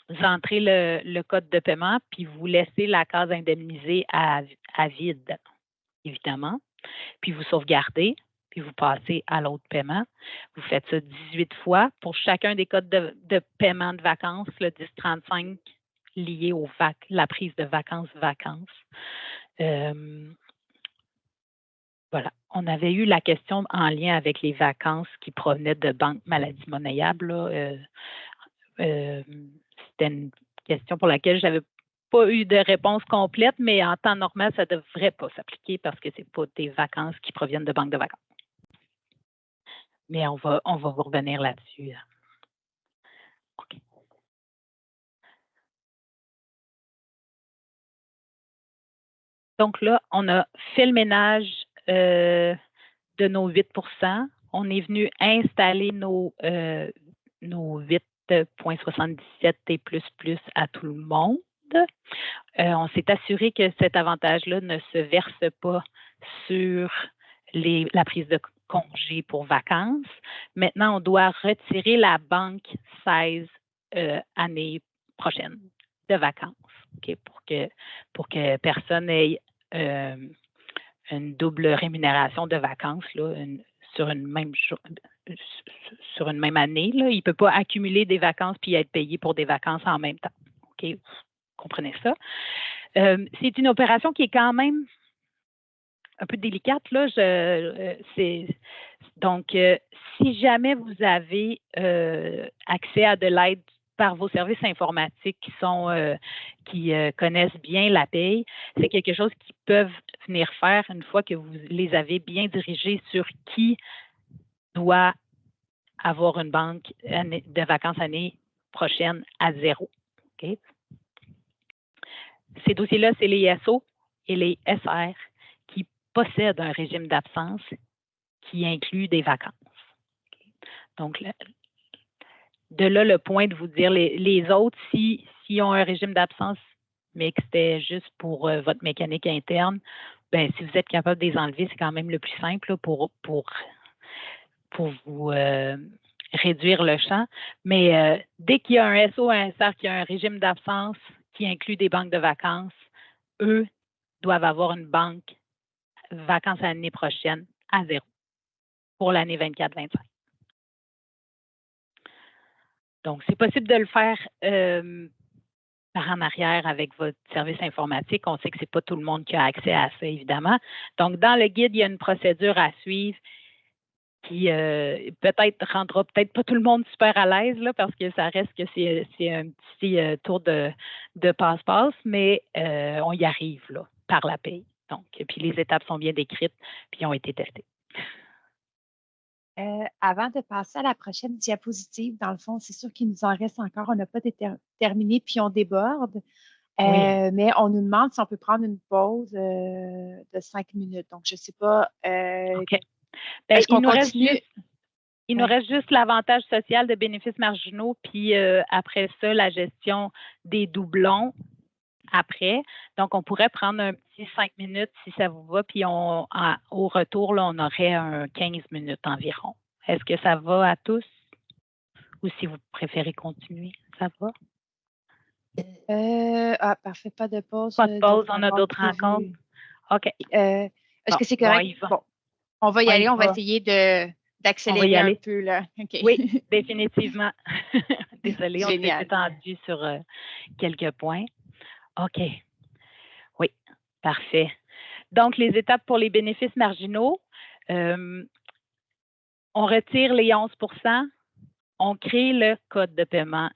vous entrez le code de paiement, puis vous laissez la case indemnisée à vide, évidemment, puis vous sauvegardez, puis vous passez à l'autre paiement. Vous faites ça 18 fois pour chacun des codes de paiement de vacances, le 1035 lié la prise de vacances. Voilà. On avait eu la question en lien avec les vacances qui provenaient de banques maladie monnayable. C'était une question pour laquelle je n'avais pas eu de réponse complète, mais en temps normal, ça ne devrait pas s'appliquer parce que ce n'est pas des vacances qui proviennent de banques de vacances. Mais on va vous revenir là-dessus. OK. Donc là, on a fait le ménage de nos 8 %. On est venu installer nos 8,77 et plus à tout le monde. On s'est assuré que cet avantage-là ne se verse pas sur la prise de congé pour vacances. Maintenant, on doit retirer la banque 16 année prochaine de vacances, okay, pour que personne ait une double rémunération de vacances là, sur une même année. Là. Il ne peut pas accumuler des vacances puis être payé pour des vacances en même temps. OK, vous comprenez ça? C'est une opération qui est quand même un peu délicate. Là. Donc, si jamais vous avez accès à de l'aide par vos services informatiques qui connaissent bien la paye, c'est quelque chose qu'ils peuvent venir faire une fois que vous les avez bien dirigés sur qui doit avoir une banque de vacances année prochaine à 0. Okay? Ces dossiers-là, c'est les SO et les SR qui possèdent un régime d'absence qui inclut des vacances. Okay? Donc, de là, le point de vous dire les autres, s'ils ont un régime d'absence, mais que c'était juste pour votre mécanique interne, bien, si vous êtes capable de les enlever, c'est quand même le plus simple là, pour vous réduire le champ. Mais dès qu'il y a un SO, un SR qui a un régime d'absence qui inclut des banques de vacances, eux doivent avoir une banque vacances l'année prochaine à 0 pour l'année 24-25. Donc, c'est possible de le faire par en arrière avec votre service informatique. On sait que ce n'est pas tout le monde qui a accès à ça, évidemment. Donc, dans le guide, il y a une procédure à suivre qui peut-être rendra peut-être pas tout le monde super à l'aise, là, parce que ça reste que c'est un petit tour de passe-passe, mais on y arrive là, par la paye. Donc, puis les étapes sont bien décrites, puis ont été testées. Avant de passer à la prochaine diapositive, dans le fond, c'est sûr qu'il nous en reste encore. On n'a pas terminé, puis on déborde. Oui. Mais on nous demande si on peut prendre une pause de 5 minutes. Donc, je ne sais pas. OK. Ben, est-ce qu'on continue? Il nous reste juste l'avantage social de bénéfices marginaux, puis après ça, la gestion des doublons après. Donc, on pourrait prendre un petit 5 minutes si ça vous va, puis au retour, là, on aurait 15 minutes environ. Est-ce que ça va à tous? Ou si vous préférez continuer, ça va? Parfait, pas de pause. Pas de pause, on a d'autres rencontres. OK. Est-ce que c'est correct? Bon, on va y aller, on va essayer d'accélérer un peu. Là. Okay. Oui, définitivement. Désolée, on s'est étendu sur quelques points. OK. Oui, parfait. Donc, les étapes pour les bénéfices marginaux, on retire les 11 %, on crée le code de paiement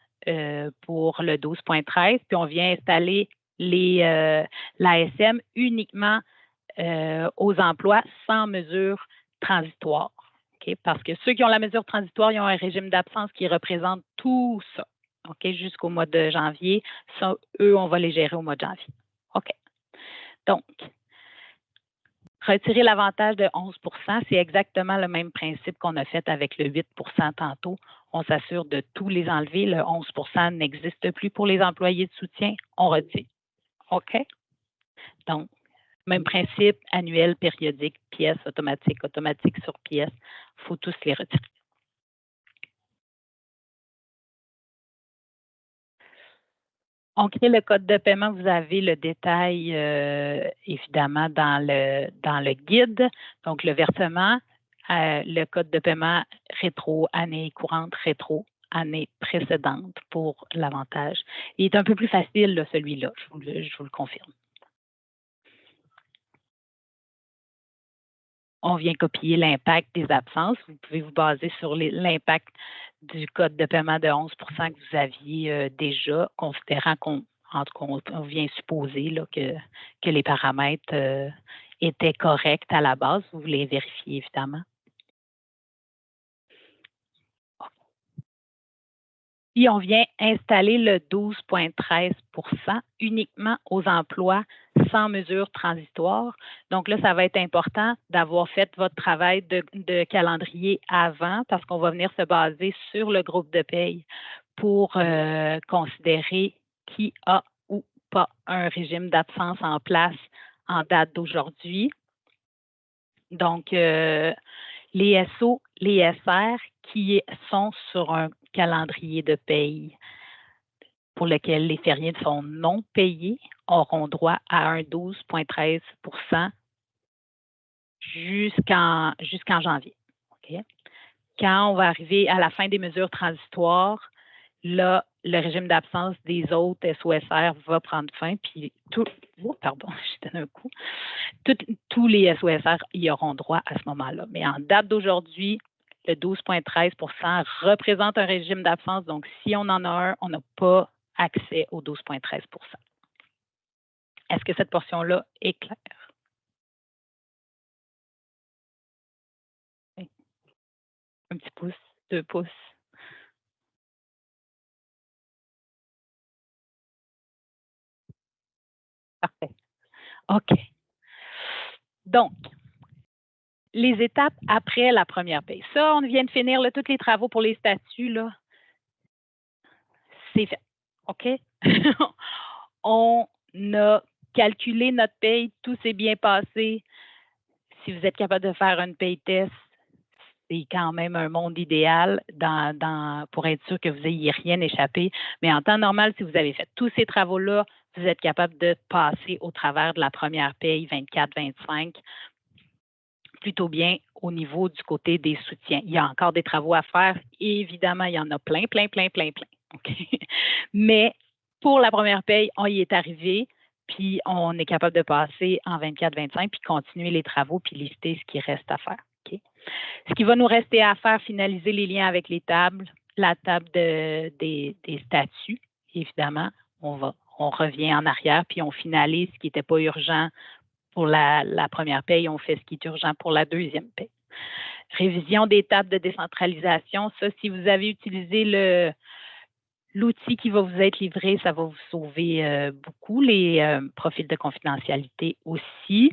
pour le 12.13, puis on vient installer l'ASM uniquement aux emplois sans mesure transitoire. Okay? Parce que ceux qui ont la mesure transitoire, ils ont un régime d'absence qui représente tout ça. Okay? Jusqu'au mois de janvier. Ça, eux, on va les gérer au mois de janvier. OK. Donc, retirer l'avantage de 11 %, c'est exactement le même principe qu'on a fait avec le 8 % tantôt. On s'assure de tous les enlever. Le 11 % n'existe plus pour les employés de soutien. On retire. OK? Donc, même principe, annuel, périodique, pièce, automatique, automatique sur pièce. Il faut tous les retirer. On crée le code de paiement. Vous avez le détail, évidemment, dans le guide. Donc, le versement, le code de paiement rétro, année courante, rétro, année précédente pour l'avantage. Il est un peu plus facile, là, celui-là, je vous le confirme. On vient copier l'impact des absences. Vous pouvez vous baser sur l'impact du code de paiement de 11 % que vous aviez déjà, considérant qu'on vient supposer là, que les paramètres étaient corrects à la base. Vous les vérifiez, évidemment. Puis, on vient installer le 12,13 % uniquement aux emplois sans mesure transitoire. Donc là, ça va être important d'avoir fait votre travail de calendrier avant parce qu'on va venir se baser sur le groupe de paye pour considérer qui a ou pas un régime d'absence en place en date d'aujourd'hui. Donc, les SO, les SR qui sont sur un calendrier de paye pour lequel les fériés sont non payés auront droit à un 12,13 % jusqu'en janvier. Okay? Quand on va arriver à la fin des mesures transitoires, là, le régime d'absence des autres SOSR va prendre fin, puis tous les SOSR y auront droit à ce moment-là. Mais en date d'aujourd'hui, le 12,13 % représente un régime d'absence. Donc, si on en a un, on n'a pas accès au 12,13 %. Est-ce que cette portion-là est claire? Un petit pouce, 2 pouces. Parfait. OK. Donc, les étapes après la première paye. Ça, on vient de finir là, tous les travaux pour les statuts. Là. C'est fait. OK? On a calculé notre paye, tout s'est bien passé. Si vous êtes capable de faire une paye test, c'est quand même un monde idéal pour être sûr que vous n'ayez rien échappé. Mais en temps normal, si vous avez fait tous ces travaux-là, vous êtes capable de passer au travers de la première paye 24-25 plutôt bien au niveau du côté des soutiens. Il y a encore des travaux à faire. Évidemment, il y en a plein. Okay? Mais pour la première paye, on y est arrivé, puis on est capable de passer en 24-25, puis continuer les travaux, puis lister ce qui reste à faire. Okay? Ce qui va nous rester à faire, finaliser les liens avec les tables, la table des statuts, évidemment. On revient en arrière, puis on finalise ce qui n'était pas urgent pour la première paye, on fait ce qui est urgent pour la deuxième paye. Révision des tables de décentralisation, ça, si vous avez utilisé l'outil qui va vous être livré, ça va vous sauver beaucoup. Les profils de confidentialité aussi.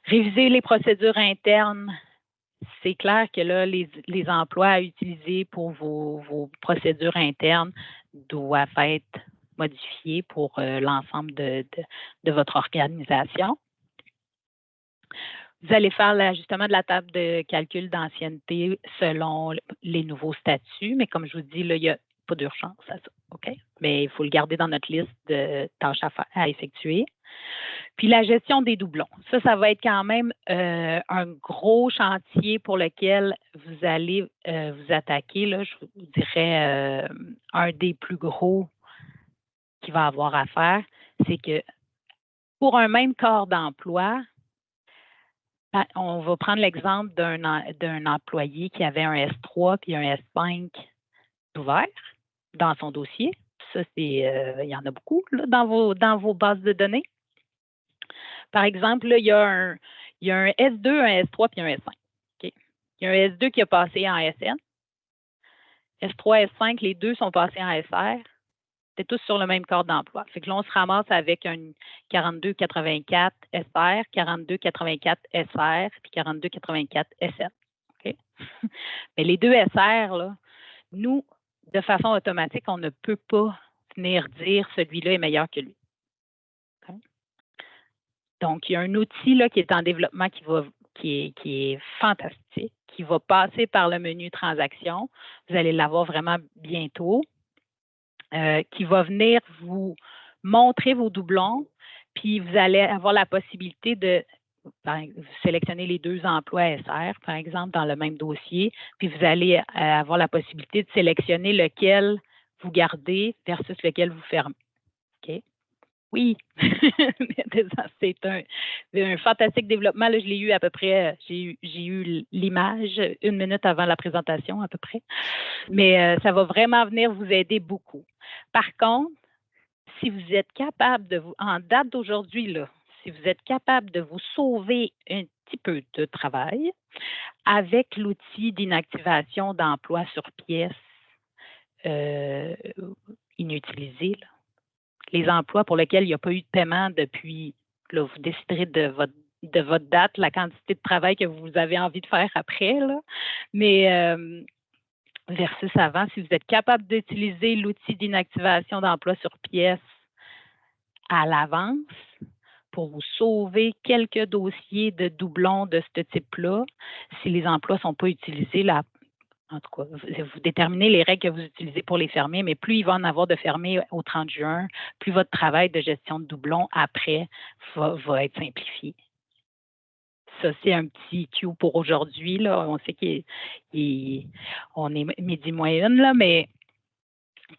Réviser les procédures internes. C'est clair que là, les emplois à utiliser pour vos procédures internes doivent être modifiés pour l'ensemble de votre organisation. Vous allez faire l'ajustement de la table de calcul d'ancienneté selon les nouveaux statuts, mais comme je vous dis, là, il n'y a pas d'urgence à ça, OK? Mais il faut le garder dans notre liste de tâches à effectuer. Puis la gestion des doublons. Ça va être quand même un gros chantier pour lequel vous allez vous attaquer. Là, je vous dirais un des plus gros qu'il va avoir à faire, c'est que pour un même corps d'emploi, on va prendre l'exemple d'un employé qui avait un S3 puis un S5 ouverts dans son dossier. Ça, il y en a beaucoup là, dans vos bases de données. Par exemple, là, il y a un S2, un S3 puis un S5. Okay? Il y a un S2 qui a passé en SN. S3, S5, les deux sont passés en SR. C'est tous sur le même corps d'emploi. Fait que là, on se ramasse avec un 4284 SR, 4284 SR, puis 4284 SN. Okay? Mais les deux SR, là, nous, de façon automatique, on ne peut pas venir dire celui-là est meilleur que lui. Okay? Donc, il y a un outil là, qui est en développement qui est fantastique, qui va passer par le menu transaction. Vous allez l'avoir vraiment bientôt. Qui va venir vous montrer vos doublons, puis vous allez avoir la possibilité de sélectionner les deux emplois SR, par exemple, dans le même dossier, puis vous allez avoir la possibilité de sélectionner lequel vous gardez versus lequel vous fermez. OK? Oui, c'est un fantastique développement. Là, je l'ai eu à peu près, j'ai eu l'image 1 minute avant la présentation à peu près. Mais ça va vraiment venir vous aider beaucoup. Par contre, si vous êtes capable en date d'aujourd'hui, là, si vous êtes capable de vous sauver un petit peu de travail avec l'outil d'inactivation d'emploi sur pièce inutilisé, là, les emplois pour lesquels il n'y a pas eu de paiement depuis, là, vous déciderez de votre date, la quantité de travail que vous avez envie de faire après, là. Mais versus avant, si vous êtes capable d'utiliser l'outil d'inactivation d'emploi sur pièce à l'avance pour vous sauver quelques dossiers de doublons de ce type-là, si les emplois ne sont pas utilisés, là, en tout cas, vous déterminez les règles que vous utilisez pour les fermer, mais plus il va en avoir de fermés au 30 juin, plus votre travail de gestion de doublons après va être simplifié. Ça, c'est un petit cue pour aujourd'hui. Là. On sait qu'on est midi moins une, là, mais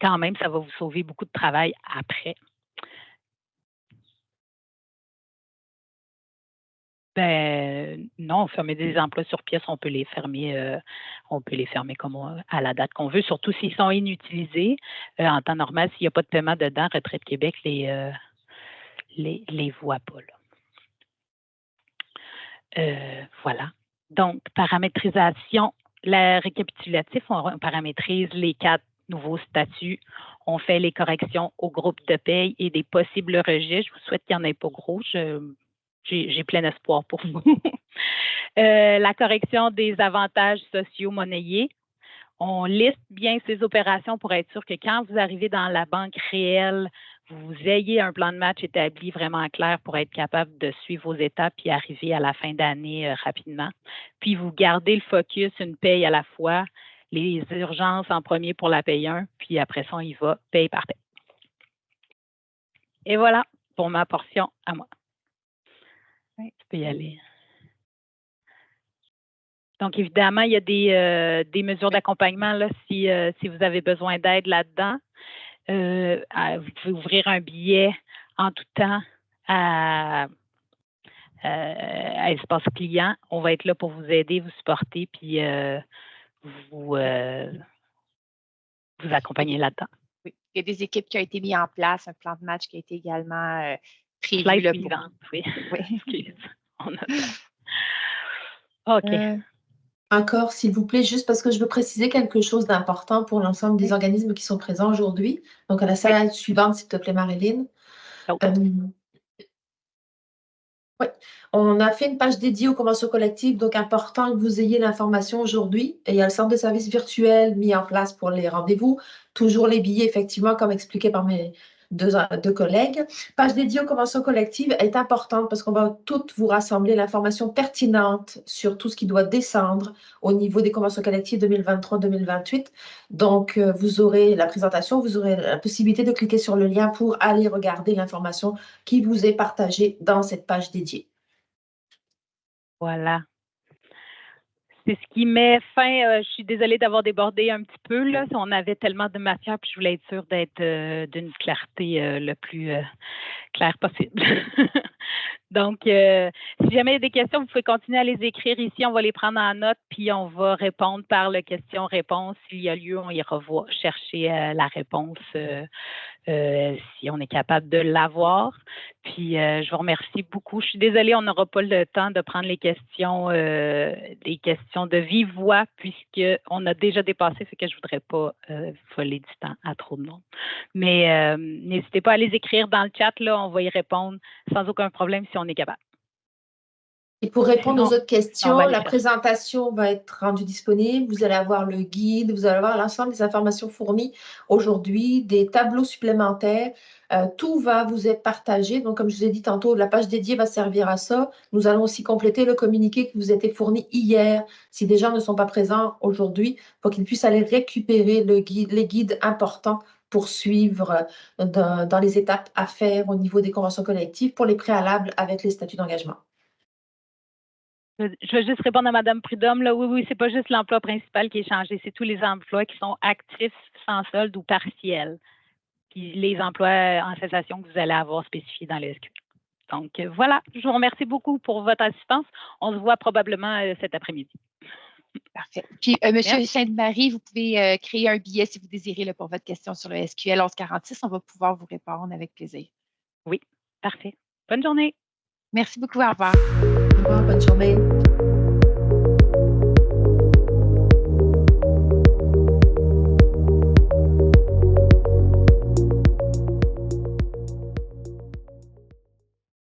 quand même, ça va vous sauver beaucoup de travail après. Ben non, fermer des emplois sur pièce, on peut les fermer comme à la date qu'on veut, surtout s'ils sont inutilisés. En temps normal, s'il n'y a pas de paiement dedans, Retraite Québec les voit pas. Là. Voilà. Donc, paramétrisation, le récapitulatif, on paramétrise les 4 nouveaux statuts. On fait les corrections au groupe de paye et des possibles registres. Je vous souhaite qu'il n'y en ait pas gros. J'ai plein espoir pour vous. La correction des avantages sociaux monnayés. On liste bien ces opérations pour être sûr que quand vous arrivez dans la banque réelle, vous ayez un plan de match établi vraiment clair pour être capable de suivre vos étapes et arriver à la fin d'année rapidement. Puis, vous gardez le focus, une paye à la fois, les urgences en premier pour la paye 1, puis après ça, on y va, paye par paye. Et voilà pour ma portion à moi. Oui, tu peux y aller. Donc, évidemment, il y a des mesures d'accompagnement là, si vous avez besoin d'aide là-dedans. Vous pouvez ouvrir un billet en tout temps à Espace Client. On va être là pour vous aider, vous supporter, puis vous accompagner là-dedans. Oui. Il y a des équipes qui ont été mises en place, un plan de match qui a été également prévu. Oui. Oui. On a ça. OK. Encore, s'il vous plaît, juste parce que je veux préciser quelque chose d'important pour l'ensemble des organismes qui sont présents aujourd'hui. Donc, à la salle suivante, s'il te plaît, Marilyn. Oui, on a fait une page dédiée aux conventions collectives, donc important que vous ayez l'information aujourd'hui. Et il y a le centre de services virtuel mis en place pour les rendez-vous. Toujours les billets, effectivement, comme expliqué par mes deux collègues. Page dédiée aux conventions collectives est importante parce qu'on va toutes vous rassembler l'information pertinente sur tout ce qui doit descendre au niveau des conventions collectives 2023-2028. Donc, vous aurez la présentation, vous aurez la possibilité de cliquer sur le lien pour aller regarder l'information qui vous est partagée dans cette page dédiée. Voilà. c'est ce qui met fin. Je suis désolée d'avoir débordé un petit peu. Là. On avait tellement de matière, puis je voulais être sûre d'être d'une clarté le plus claire possible. Donc, si jamais il y a des questions, vous pouvez continuer à les écrire ici. On va les prendre en note, puis on va répondre par le question-réponse. S'il y a lieu, on ira chercher la réponse si on est capable de l'avoir. Puis, je vous remercie beaucoup. Je suis désolée, on n'aura pas le temps de prendre les questions de vive voix, puisqu'on a déjà dépassé, fait que je ne voudrais pas voler du temps à trop de monde. Mais n'hésitez pas à les écrire dans le chat, là, on va y répondre sans aucun problème si on est capable. Et pour répondre aux autres questions, la présentation va être rendue disponible. Vous allez avoir le guide, vous allez avoir l'ensemble des informations fournies aujourd'hui, des tableaux supplémentaires. Tout va vous être partagé. Donc, comme je vous ai dit tantôt, la page dédiée va servir à ça. Nous allons aussi compléter le communiqué qui vous a été fourni hier. Si des gens ne sont pas présents aujourd'hui, pour qu'ils puissent aller récupérer les guides importants pour suivre dans les étapes à faire au niveau des conventions collectives pour les préalables avec les statuts d'engagement. Je vais juste répondre à Mme Prudhomme. Là. Oui, c'est pas juste l'emploi principal qui est changé, c'est tous les emplois qui sont actifs, sans solde ou partiels. Puis les emplois en cessation que vous allez avoir spécifiés dans le SQL. Donc, voilà, je vous remercie beaucoup pour votre assistance. On se voit probablement cet après-midi. Parfait. Puis, M. Sainte-Marie, vous pouvez créer un billet si vous désirez là, pour votre question sur le SQL 1146. On va pouvoir vous répondre avec plaisir. Oui, parfait. Bonne journée. Merci beaucoup. Au revoir. Au revoir, bonne journée.